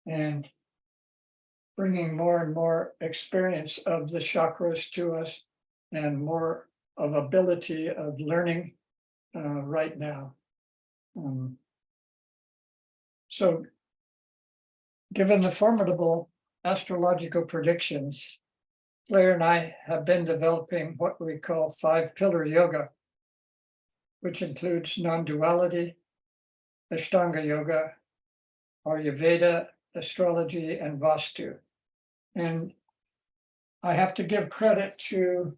and bringing more and more experience of the chakras to us and more of ability of learning right now. So given the formidable astrological predictions, Claire and I have been developing what we call 5-pillar yoga, which includes non-duality, Ashtanga yoga, Ayurveda, astrology, and Vastu. And I have to give credit to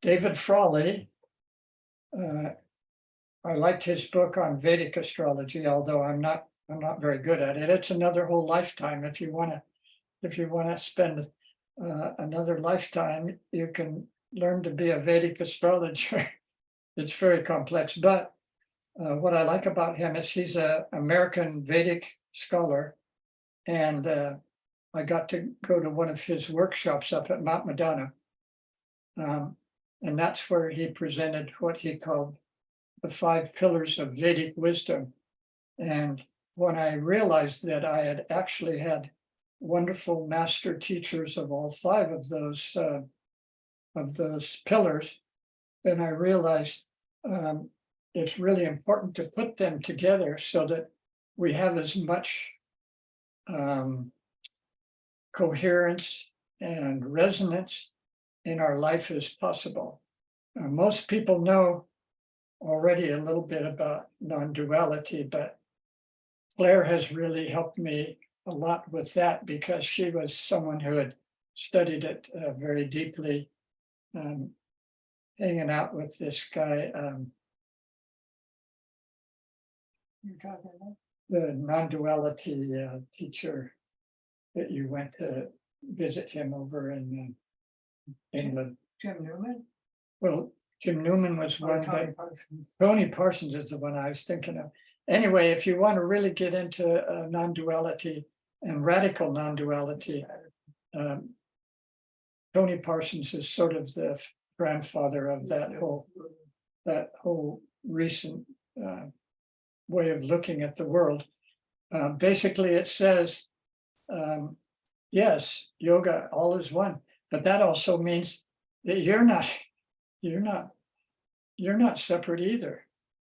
David Frawley. I liked his book on Vedic astrology, although I'm not very good at it. It's another whole lifetime. If you want to spend another lifetime, you can learn to be a Vedic astrologer. It's very complex, but what I like about him is he's an American Vedic scholar, and I got to go to one of his workshops up at Mount Madonna, and that's where he presented what he called the 5 pillars of Vedic wisdom. And when I realized that I had actually had wonderful master teachers of all five of those pillars, then I realized it's really important to put them together so that we have as much coherence and resonance in our life as possible. Most people know already a little bit about non-duality, but Claire has really helped me a lot with that because she was someone who had studied it very deeply, hanging out with this guy, You're talking about the non-duality teacher that you went to visit him over in England. Jim Newman Well, Jim Newman was or one, Tony but Parsons? Tony Parsons is the one I was thinking of. Anyway, if you want to really get into non-duality and radical non-duality, Tony Parsons is sort of the grandfather of that whole recent way of looking at the world. Basically, it says, yes, yoga, all is one, but that also means that you're not separate either.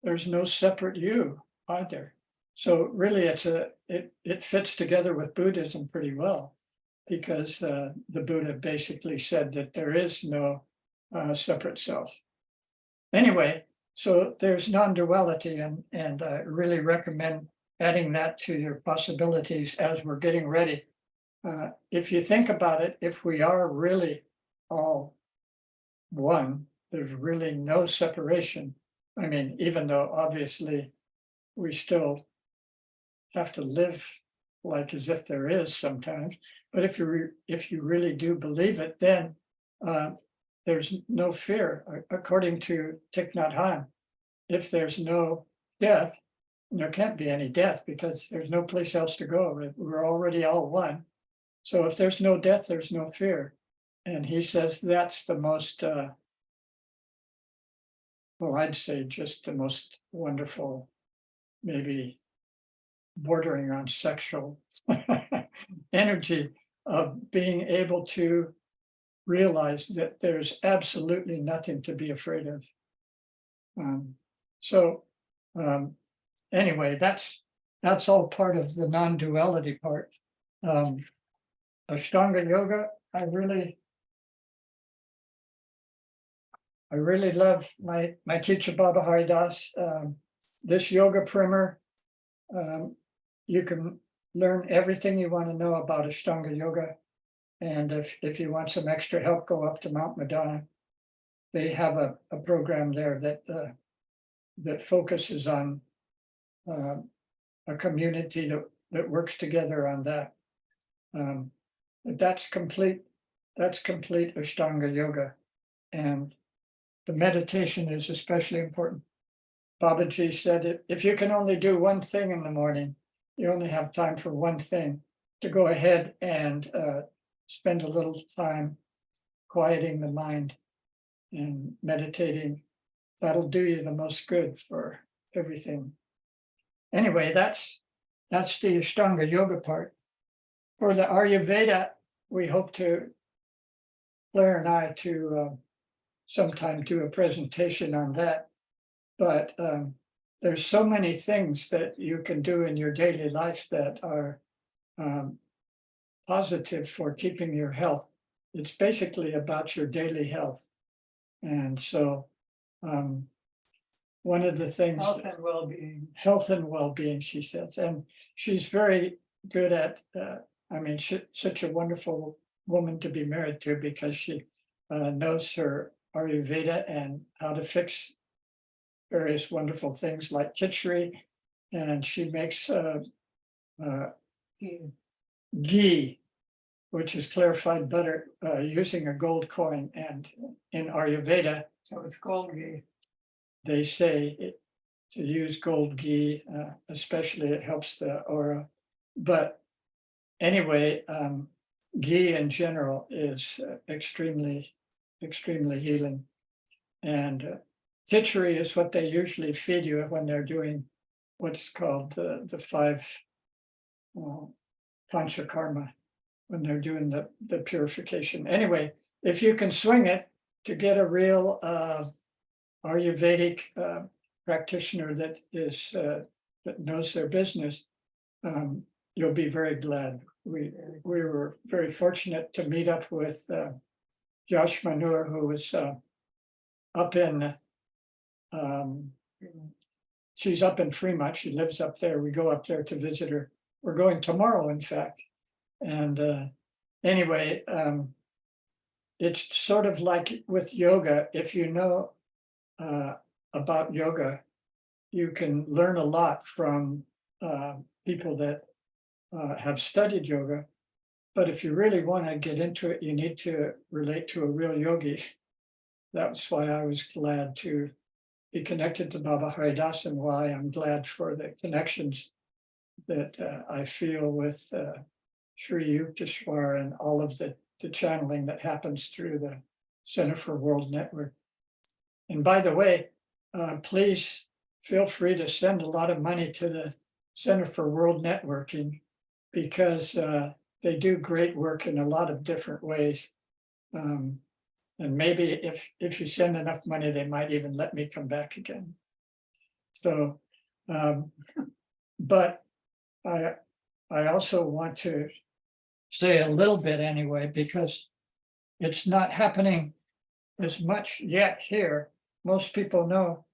There's no separate you either. So really, it fits together with Buddhism pretty well, because the Buddha basically said that there is no separate self. Anyway, so there's non-duality, and I really recommend adding that to your possibilities as we're getting ready. If you think about it, if we are really all one, there's really no separation. I mean, even though obviously we still have to live like as if there is sometimes, but if you really do believe it, then there's no fear. According to Thich Nhat Hanh, if there's no death, there can't be any death because there's no place else to go. We're already all one. So if there's no death, there's no fear. And he says that's the most, well, I'd say just the most wonderful, maybe bordering on sexual energy of being able to realize that there's absolutely nothing to be afraid of. Anyway, that's all part of the non-duality part. Ashtanga yoga, I really love my teacher Baba Haridas. This yoga primer, you can learn everything you want to know about Ashtanga yoga. And if you want some extra help, go up to Mount Madonna. They have a program there that focuses on a community that works together on that. But that's complete Ashtanga yoga. And the meditation is especially important. Babaji said, if you can only do one thing in the morning, you only have time for one thing, to go ahead and spend a little time quieting the mind and meditating. That'll do you the most good for everything. Anyway, that's the Ashtanga yoga part. For the Ayurveda, we hope to, Claire and I, to sometime do a presentation on that. But there's so many things that you can do in your daily life that are positive for keeping your health. It's basically about your daily health. And so one of the things, health and well-being, she says, and she's very good at, such a wonderful woman to be married to, because she knows her Ayurveda and how to fix various wonderful things like khichdi, and she makes ghee, which is clarified butter, using a gold coin. And in Ayurveda, So it's gold ghee. they say to use gold ghee, especially it helps the aura. But anyway, ghee in general is extremely healing. And khichdi is what they usually feed you when they're doing what's called the five panchakarma when they're doing the purification. Anyway, if you can swing it to get a real Ayurvedic practitioner that is that knows their business, you'll be very glad. We were very fortunate to meet up with Josh Manure, who was up in she's up in Fremont. She lives up there. We go up there to visit her. We're going tomorrow, in fact. And anyway, it's sort of like with yoga. If you know about yoga, you can learn a lot from people that have studied yoga. But if you really want to get into it, you need to relate to a real yogi. That's why I was glad to be connected to Baba Haridas, and why I'm glad for the connections that I feel with Sri Yukteswar and all of the channeling that happens through the Center for World Network. And by the way, please feel free to send a lot of money to the Center for World Networking, because they do great work in a lot of different ways. And maybe if you send enough money, they might even let me come back again. So, but I also want to say a little bit anyway, because it's not happening as much yet here. Most people know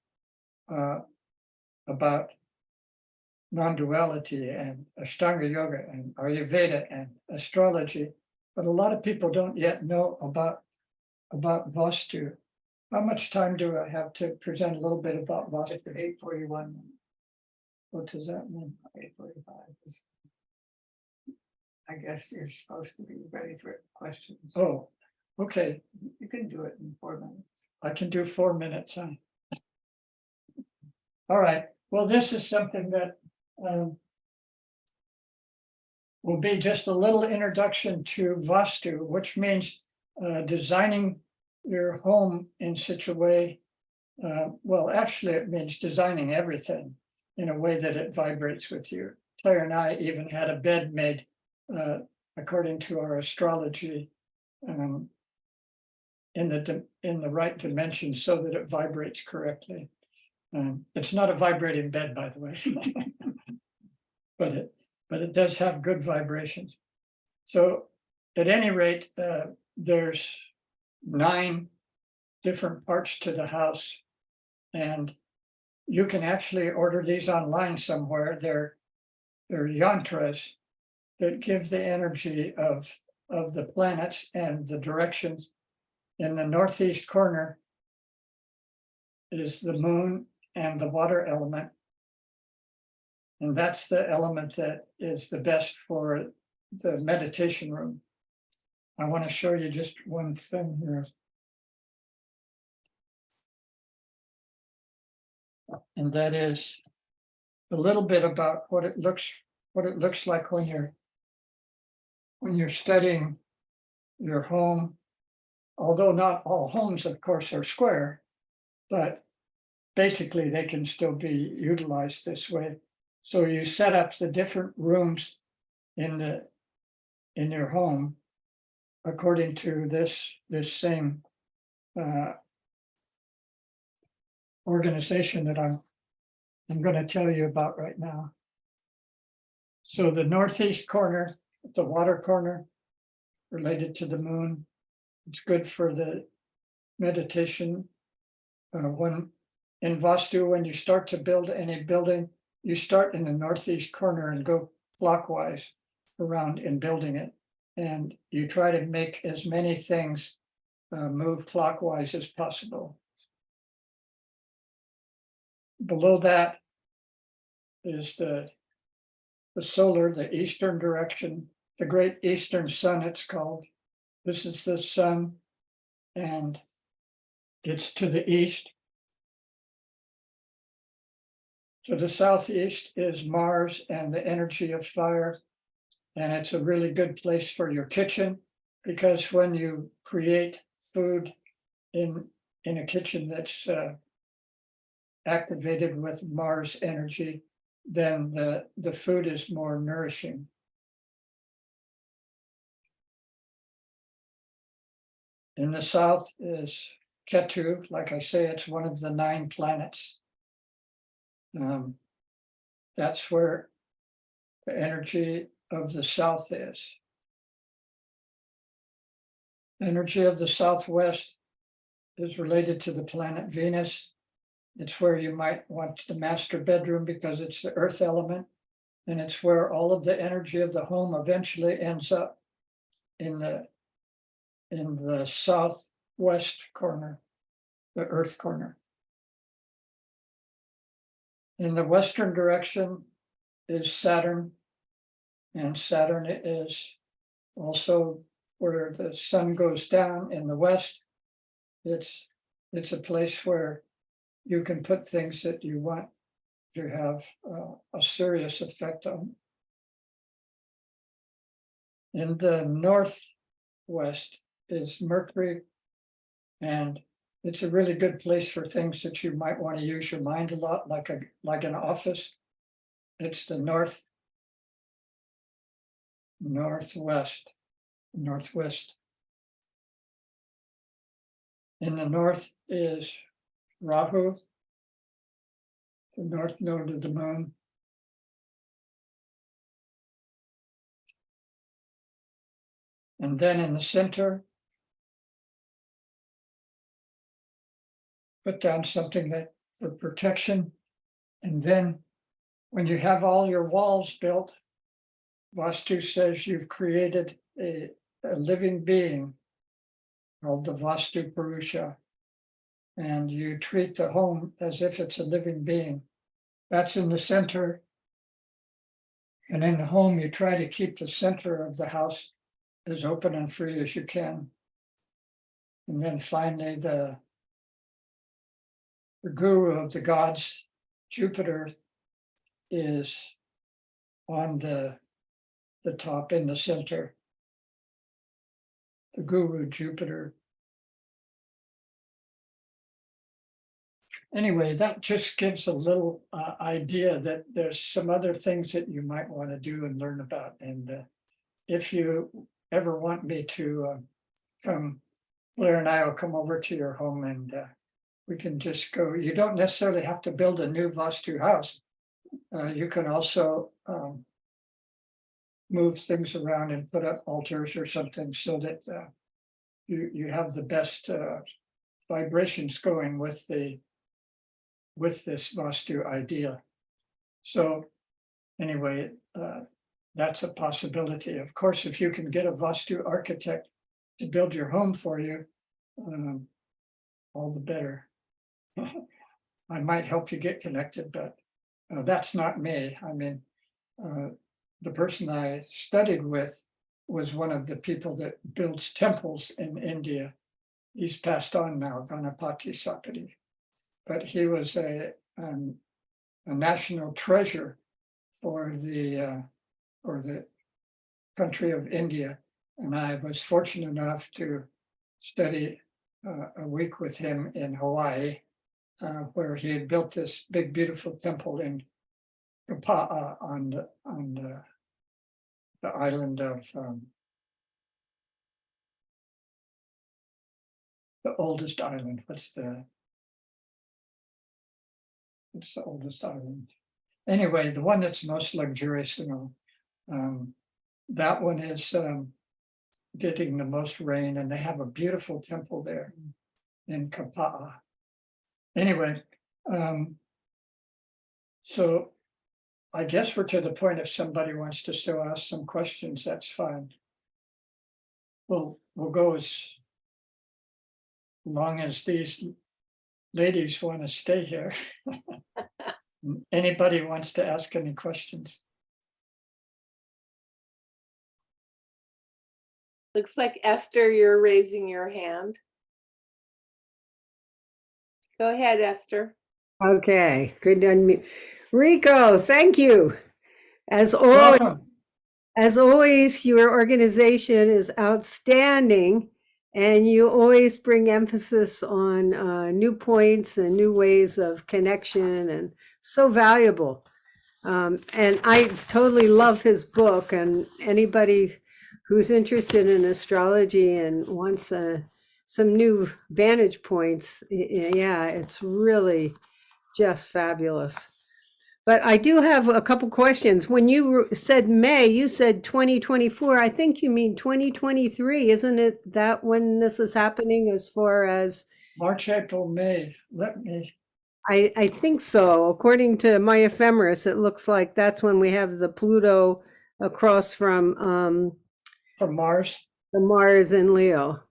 about non-duality and Ashtanga yoga and Ayurveda and astrology, but a lot of people don't yet know about Vastu. How much time do I have to present a little bit about Vastu? 8:41. What does that mean? 8:45 is. I guess you're supposed to be ready for questions. Oh, okay. You can do it in 4 minutes. I can do 4 minutes, huh? All right, well, this is something that will be just a little introduction to Vastu, which means designing your home in such a way, well, actually it means designing everything in a way that it vibrates with you. Claire and I even had a bed made according to our astrology in the right dimension so that it vibrates correctly. It's not a vibrating bed, by the way, but it does have good vibrations. So at any rate, there's 9 different parts to the house, and you can actually order these online somewhere. They're yantras that give the energy of the planets and the directions. In the northeast corner is the moon and the water element. And that's the element that is the best for the meditation room. I want to show you just one thing here. And that is a little bit about what it looks like when you're studying your home. Although not all homes, of course, are square, but basically they can still be utilized this way. So you set up the different rooms in your home according to this same organization that I'm going to tell you about right now. So the northeast corner, the water corner, related to the moon. It's good for the meditation. When in Vastu, when you start to build any building, you start in the northeast corner and go clockwise around in building it. And you try to make as many things move clockwise as possible. Below that is the solar, the eastern direction, the great eastern sun, it's called. This is the sun, and it's to the east. To the southeast is Mars and the energy of fire. And it's a really good place for your kitchen, because when you create food in a kitchen that's activated with Mars energy, then the food is more nourishing. In the south is Ketu. Like I say, it's one of the 9 planets. That's where the energy of the south is. Energy of the southwest is related to the planet Venus. It's where you might want the master bedroom because it's the earth element. And it's where all of the energy of the home eventually ends up in the southwest corner, the earth corner. In the western direction is Saturn, and Saturn is also where the sun goes down in the west. It's a place where you can put things that you want to have a serious effect on. In the northwest is Mercury, and it's a really good place for things that you might want to use your mind a lot, like an office. It's the northwest. In the north is Rahu, the north node of the moon. And then in the center, put down something that for protection. And then when you have all your walls built, Vastu says you've created a living being called the Vastu Purusha. And you treat the home as if it's a living being. That's in the center. And in the home, you try to keep the center of the house as open and free as you can. And then finally, the guru of the gods, Jupiter, is on the top in the center. The guru, Jupiter. Anyway, that just gives a little idea that there's some other things that you might want to do and learn about. And if you ever want me to come, Blair and I will come over to your home and we can just go. You don't necessarily have to build a new Vastu house. You can also move things around and put up altars or something so that you have the best vibrations going with this Vastu idea. So anyway, that's a possibility. Of course, if you can get a Vastu architect to build your home for you, all the better. I might help you get connected, but that's not me. I mean, the person I studied with was one of the people that builds temples in India. He's passed on now, Ganapati Sapati. But he was a national treasure for the country of India. And I was fortunate enough to study a week with him in Hawaii, where he had built this big, beautiful temple in Kapa'a on the island of the oldest island. What's the oldest island? Anyway, the one that's most luxurious, that one is getting the most rain, and they have a beautiful temple there in Kapa'a. Anyway, so I guess we're to the point if somebody wants to still ask some questions, that's fine. We'll go as long as these ladies want to stay here. Anybody wants to ask any questions? Looks like Esther, you're raising your hand. Go ahead, Esther. Okay, good to unmute. Rico, thank you. Welcome. As always, your organization is outstanding, and you always bring emphasis on new points and new ways of connection, and so valuable. And I totally love his book, and anybody who's interested in astrology and wants some new vantage points, yeah, it's really just fabulous. But I do have a couple questions. When you said May, you said 2024. I think you mean 2023. Isn't it that when this is happening as far as? March, April, May. Let me, I think so. According to my ephemeris, it looks like that's when we have the Pluto across from from Mars. the Mars in Leo.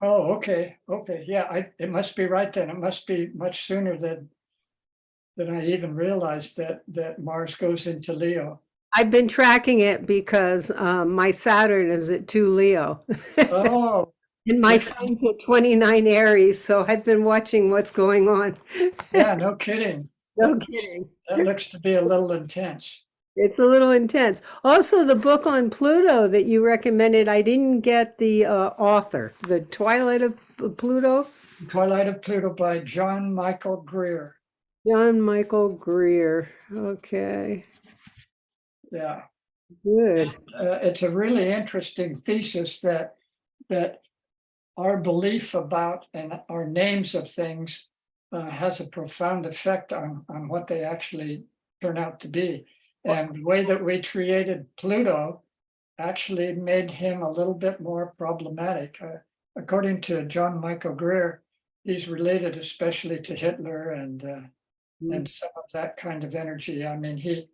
Oh, okay, okay, yeah, it must be right then. It must be much sooner than I even realized that Mars goes into Leo. I've been tracking it because my Saturn is at 2 Leo. Oh, And my yeah. son's at 29 Aries, so I've been watching what's going on. Yeah, no kidding. No kidding. That looks to be a little intense. It's a little intense. Also, the book on Pluto that you recommended, I didn't get the author, The Twilight of Pluto. Twilight of Pluto by John Michael Greer. John Michael Greer. Okay, Yeah, good. it's a really interesting thesis that our belief about and our names of things has a profound effect on what they actually turn out to be. And the way that we created Pluto actually made him a little bit more problematic. According to John Michael Greer, he's related especially to Hitler and some of that kind of energy. I mean, he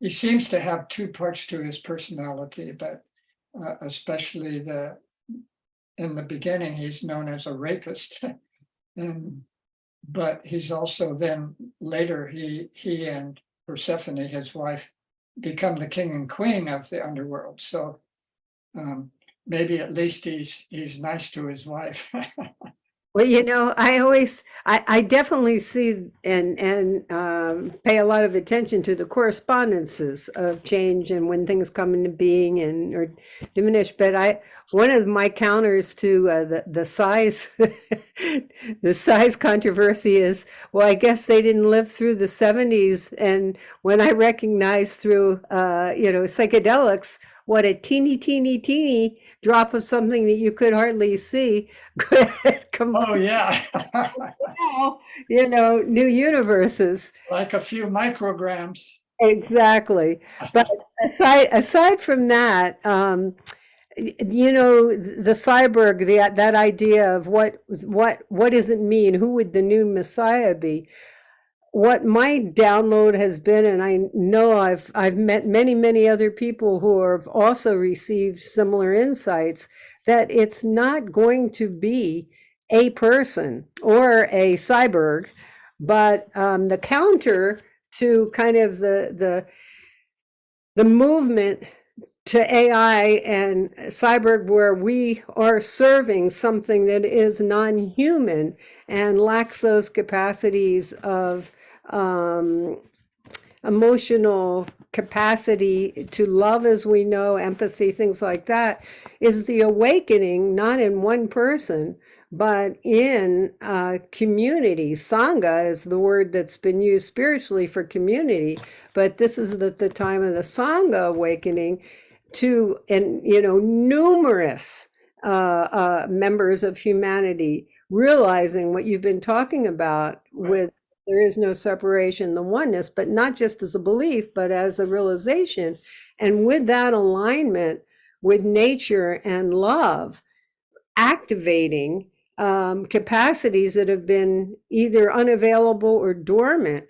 seems to have two parts to his personality, but especially in the beginning, he's known as a rapist. But he's also then later he and Persephone, his wife, become the king and queen of the underworld. So maybe at least he's nice to his wife. Well, I definitely see and pay a lot of attention to the correspondences of change and when things come into being and or diminish. But one of my counters to the size, the size controversy is, well, I guess they didn't live through the 70s. And when I recognize through, psychedelics, what a teeny drop of something that you could hardly see could Oh yeah. new universes. Like a few micrograms. Exactly. But aside from that, the cyborg, that idea of what does it mean? Who would the new Messiah be? What my download has been, and I know I've met many other people who have also received similar insights, that it's not going to be a person or a cyborg, but the counter to kind of the movement to AI and cyborg, where we are serving something that is non-human and lacks those capacities of emotional capacity to love, as we know, empathy, things like that, is the awakening, not in one person, but in community. Sangha is the word that's been used spiritually for community, but this is the time of the Sangha awakening to, and numerous members of humanity realizing what you've been talking about with there is no separation, the oneness, but not just as a belief, but as a realization. And with that alignment with nature and love, activating capacities that have been either unavailable or dormant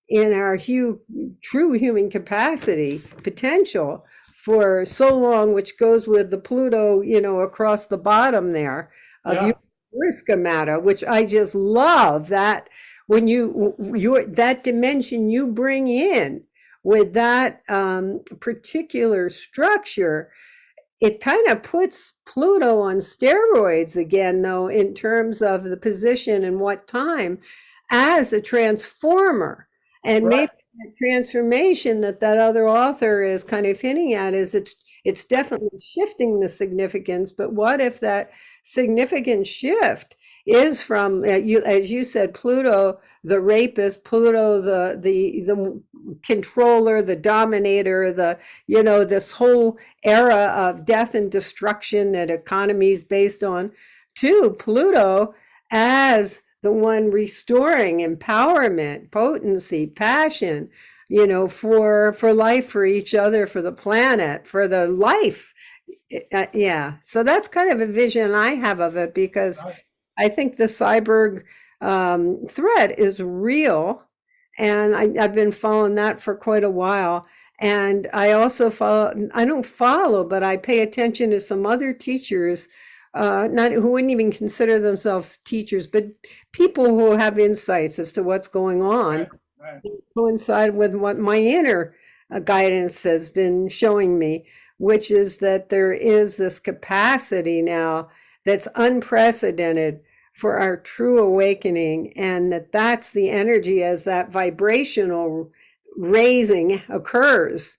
in our true human capacity potential for so long, which goes with the Pluto, across the bottom there of your schemata, which I just love that. When that dimension you bring in with that particular structure, it kind of puts Pluto on steroids again, though, in terms of the position and what time as a transformer. And maybe the transformation that other author is kind of hinting at is it's definitely shifting the significance, but what if that significant shift is from, as you said, Pluto, the rapist, Pluto, the controller, the dominator, this whole era of death and destruction that economy is based on, to Pluto as the one restoring empowerment, potency, passion, for life, for each other, for the planet, for the life. Yeah. So that's kind of a vision I have of it, because Right. I think the cyborg threat is real. And I've been following that for quite a while. And I also I don't follow, but I pay attention to some other teachers, not who wouldn't even consider themselves teachers, but people who have insights as to what's going on, Right, right. coincide with what my inner guidance has been showing me, which is that there is this capacity now that's unprecedented for our true awakening, and that's the energy as that vibrational raising occurs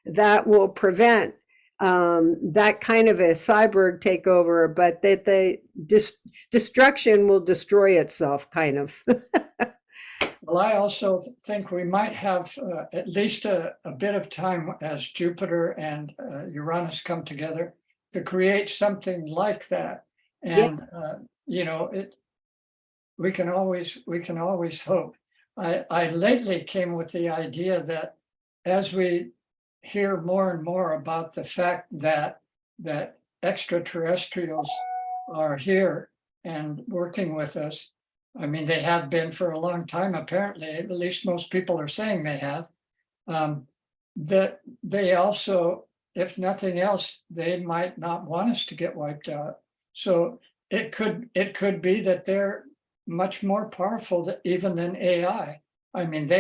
that will prevent that kind of a cyborg takeover, but that the destruction will destroy itself, kind of. Well, I also think we might have at least a bit of time as Jupiter and Uranus come together to create something like that. And we can always hope. I lately came with the idea that as we hear more and more about the fact that extraterrestrials are here and working with us, I mean, they have been for a long time, apparently, at least most people are saying they have, that they also, if nothing else, they might not want us to get wiped out. So it could be that they're much more powerful even than AI. I mean,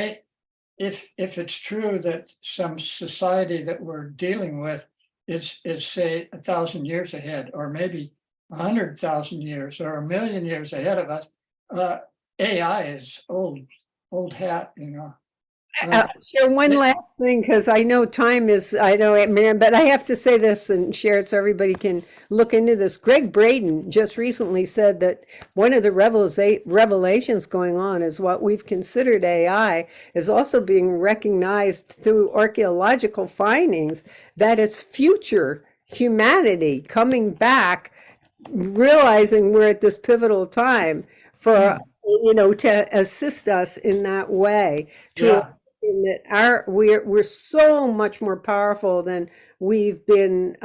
if it's true that some society that we're dealing with is say 1,000 years ahead, or maybe 100,000 years or 1,000,000 years ahead of us, AI is old hat, Share one last thing, because I know time is, I know it, Miriam, but I have to say this and share it so everybody can look into this. Greg Braden just recently said that one of the revelations going on is what we've considered AI is also being recognized through archaeological findings, that it's future humanity coming back, realizing we're at this pivotal time for, to assist us in that way, to that we're so much more powerful than we've been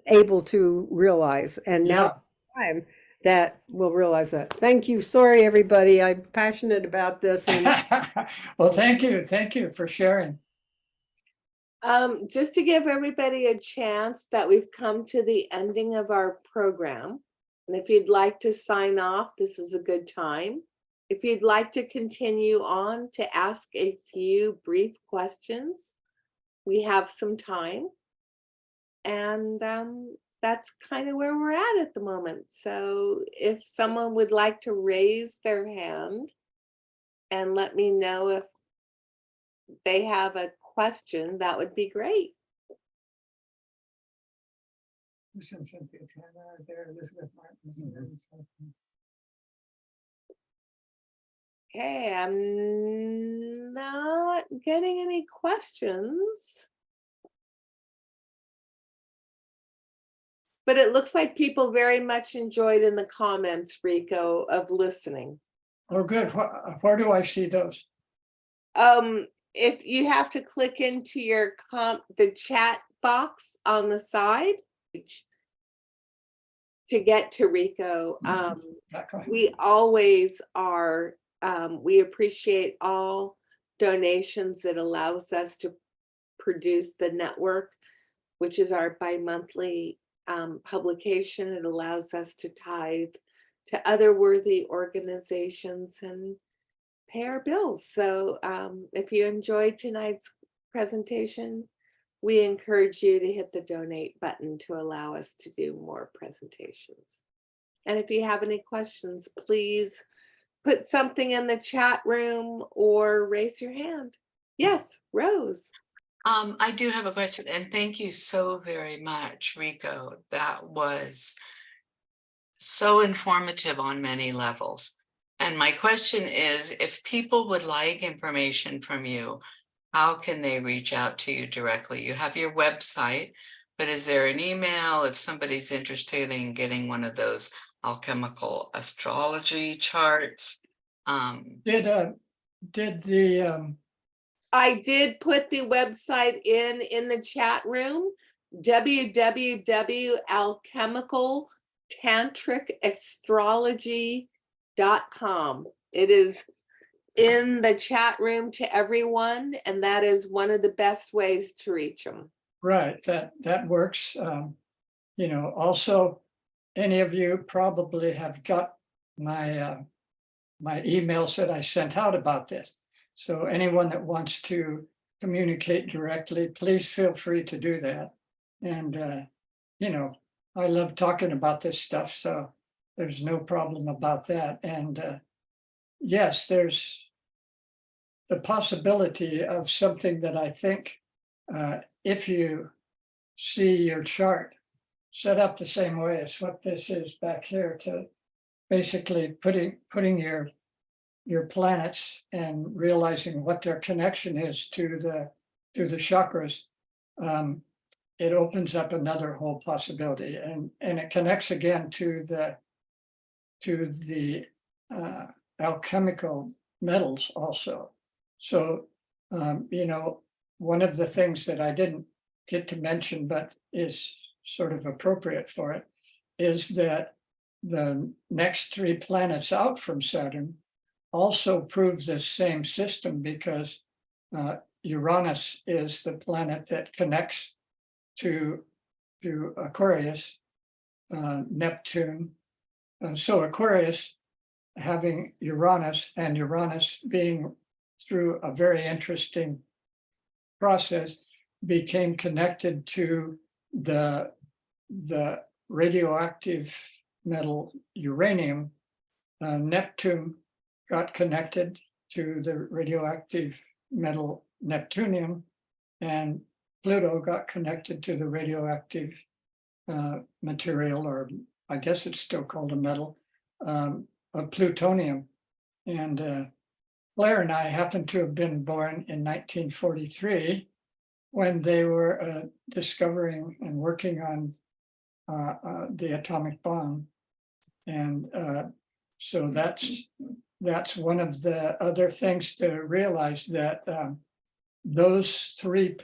able to realize, and now it's time that we'll realize that. Thank you. Sorry, everybody. I'm passionate about this. And well, thank you for sharing. Just to give everybody a chance that we've come to the ending of our program. And if you'd like to sign off, this is a good time. If you'd like to continue on to ask a few brief questions, we have some time. And that's kind of where we're at the moment. So if someone would like to raise their hand and let me know if they have a question, that would be great. Okay, I'm not getting any questions. But it looks like people very much enjoyed in the comments, Rico, of listening. Oh, good. Where do I see those? If you have to click into your the chat box on the side to get to Rico, we always are. We appreciate all donations. It allows us to produce the network, which is our bi-monthly publication. It allows us to tithe to other worthy organizations and pay our bills. So if you enjoyed tonight's presentation, we encourage you to hit the donate button to allow us to do more presentations. And if you have any questions, please put something in the chat room or raise your hand. Yes, Rose. I do have a question, and thank you so very much, Rico. That was so informative on many levels. And my question is, if people would like information from you, how can they reach out to you directly? You have your website, but is there an email if somebody's interested in getting one of those alchemical astrology charts? Did the, I did put the website in the chat room, www.alchemicaltantricastrology.com. It is in the chat room to everyone, and that is one of the best ways to reach them. right, that works. You know, also, any of you probably have got my my emails that I sent out about this. So anyone that wants to communicate directly, please feel free to do that. And you know, I love talking about this stuff, so there's no problem about that. And yes, there's the possibility of something that I think, if you see your chart set up the same way as what this is back here, to basically putting your planets and realizing what their connection is to the chakras, it opens up another whole possibility, and it connects again to the alchemical metals also. So you know, one of the things that I didn't get to mention, but is sort of appropriate for it, is that the next 3 planets out from Saturn also prove this same system, because Uranus is the planet that connects to Aquarius, Neptune. So Aquarius having Uranus, and Uranus being through a very interesting process, became connected to the radioactive metal uranium. Neptune got connected to the radioactive metal neptunium, and Pluto got connected to the radioactive material, or I guess it's still called a metal, of plutonium. And Claire and I happened to have been born in 1943, when they were discovering and working on the atomic bomb. And so that's one of the other things to realize, that those 3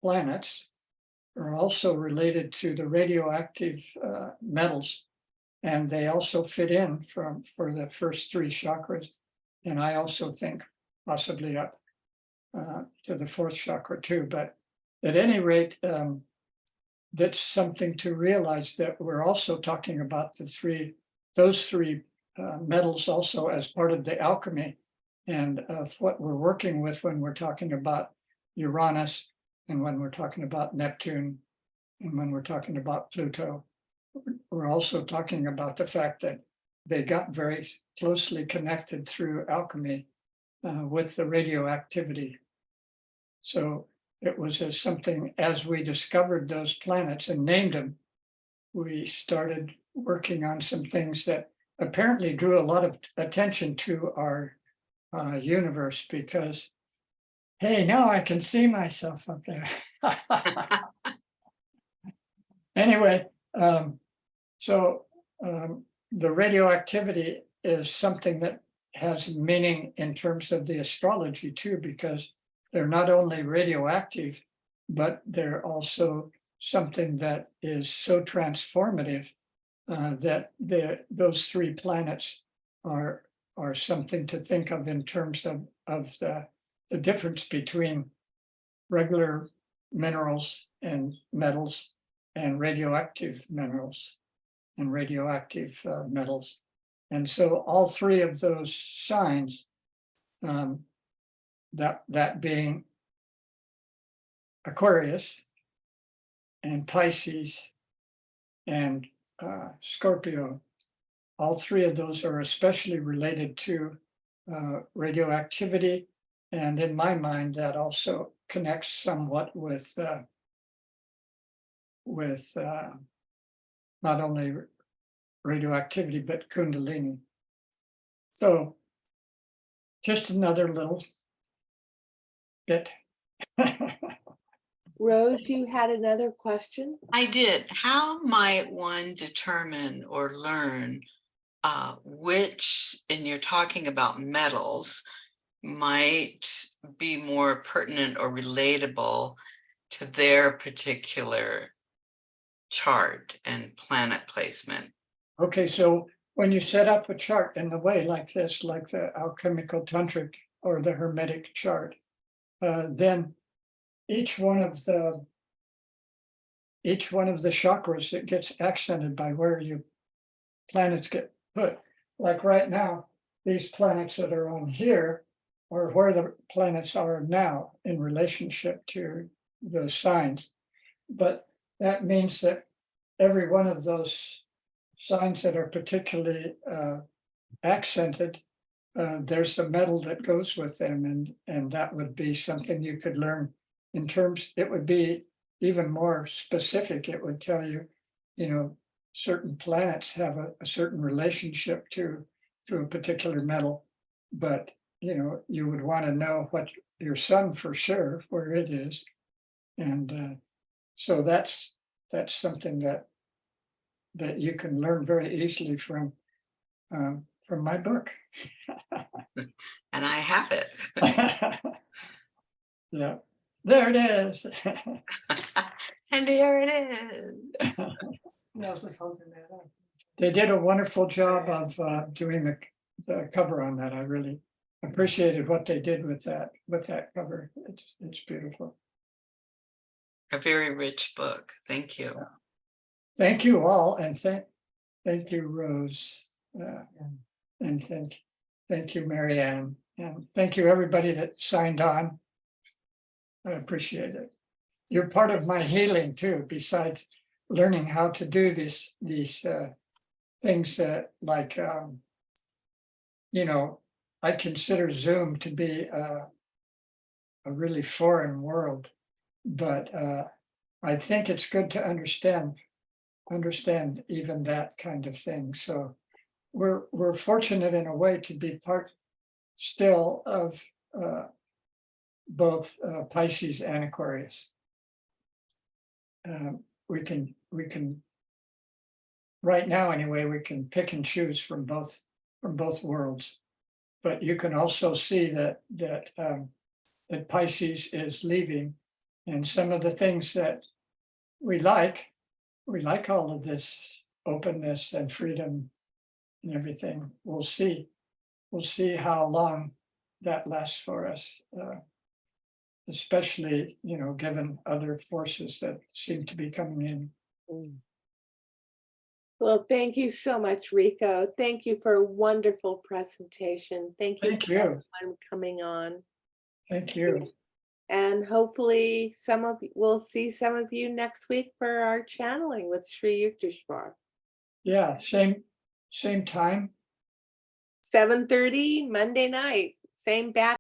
planets are also related to the radioactive metals, and they also fit in for the first 3 chakras. And I also think possibly up to the 4th chakra too. But at any rate, that's something to realize, that we're also talking about those three metals also as part of the alchemy, and of what we're working with when we're talking about Uranus, and when we're talking about Neptune, and when we're talking about Pluto. We're also talking about the fact that they got very closely connected through alchemy with the radioactivity. So it was something, as we discovered those planets and named them, we started working on some things that apparently drew a lot of attention to our universe, because, hey, now I can see myself up there. Anyway, so the radioactivity is something that has meaning in terms of the astrology too, because they're not only radioactive, but they're also something that is so transformative that those 3 planets are something to think of in terms of the difference between regular minerals and metals, and radioactive minerals and radioactive metals. And so all 3 of those signs, that being Aquarius and Pisces and Scorpio, all 3 of those are especially related to radioactivity. And in my mind, that also connects somewhat with not only radioactivity, but Kundalini. So just another little bit. Rose, you had another question? I did. How might one determine or learn which, and you're talking about metals, might be more pertinent or relatable to their particular chart and planet placement? Okay, so when you set up a chart in the way like this, like the alchemical tantric or the hermetic chart, then each one of the chakras that gets accented by where your planets get put. Like right now, these planets that are on here are where the planets are now in relationship to the signs. But that means that every one of those signs that are particularly accented, there's a metal that goes with them, and that would be something you could learn in terms. It would be even more specific. It would tell you, certain planets have a certain relationship to a particular metal, but you would want to know what your sun for sure where it is, and so that's something that you can learn very easily from my book. And I have it. Yeah, there it is. And here it is. Nelson's holding that up. They did a wonderful job of doing the cover on that. I really appreciated what they did with that cover. It's beautiful. A very rich book. Thank you. Thank you all, and thank you, Rose, and thank you, Marianne, and thank you everybody that signed on. I appreciate it. You're part of my healing too, besides learning how to do these things that, like, I consider Zoom to be a really foreign world, but I think it's good to understand even that kind of thing. So we're fortunate in a way to be part still of both Pisces and Aquarius. We can right now anyway, we can pick and choose from both worlds, but you can also see that Pisces is leaving, and some of the things that we like all of this openness and freedom and everything. We'll see how long that lasts for us, especially given other forces that seem to be coming in. Well, thank you so much, Rico. Thank you for a wonderful presentation. Thank you for everyone coming on. Thank you. And hopefully we'll see some of you next week for our channeling with Sri Yukteswar. Yeah, same time. 7:30 Monday night, same bat.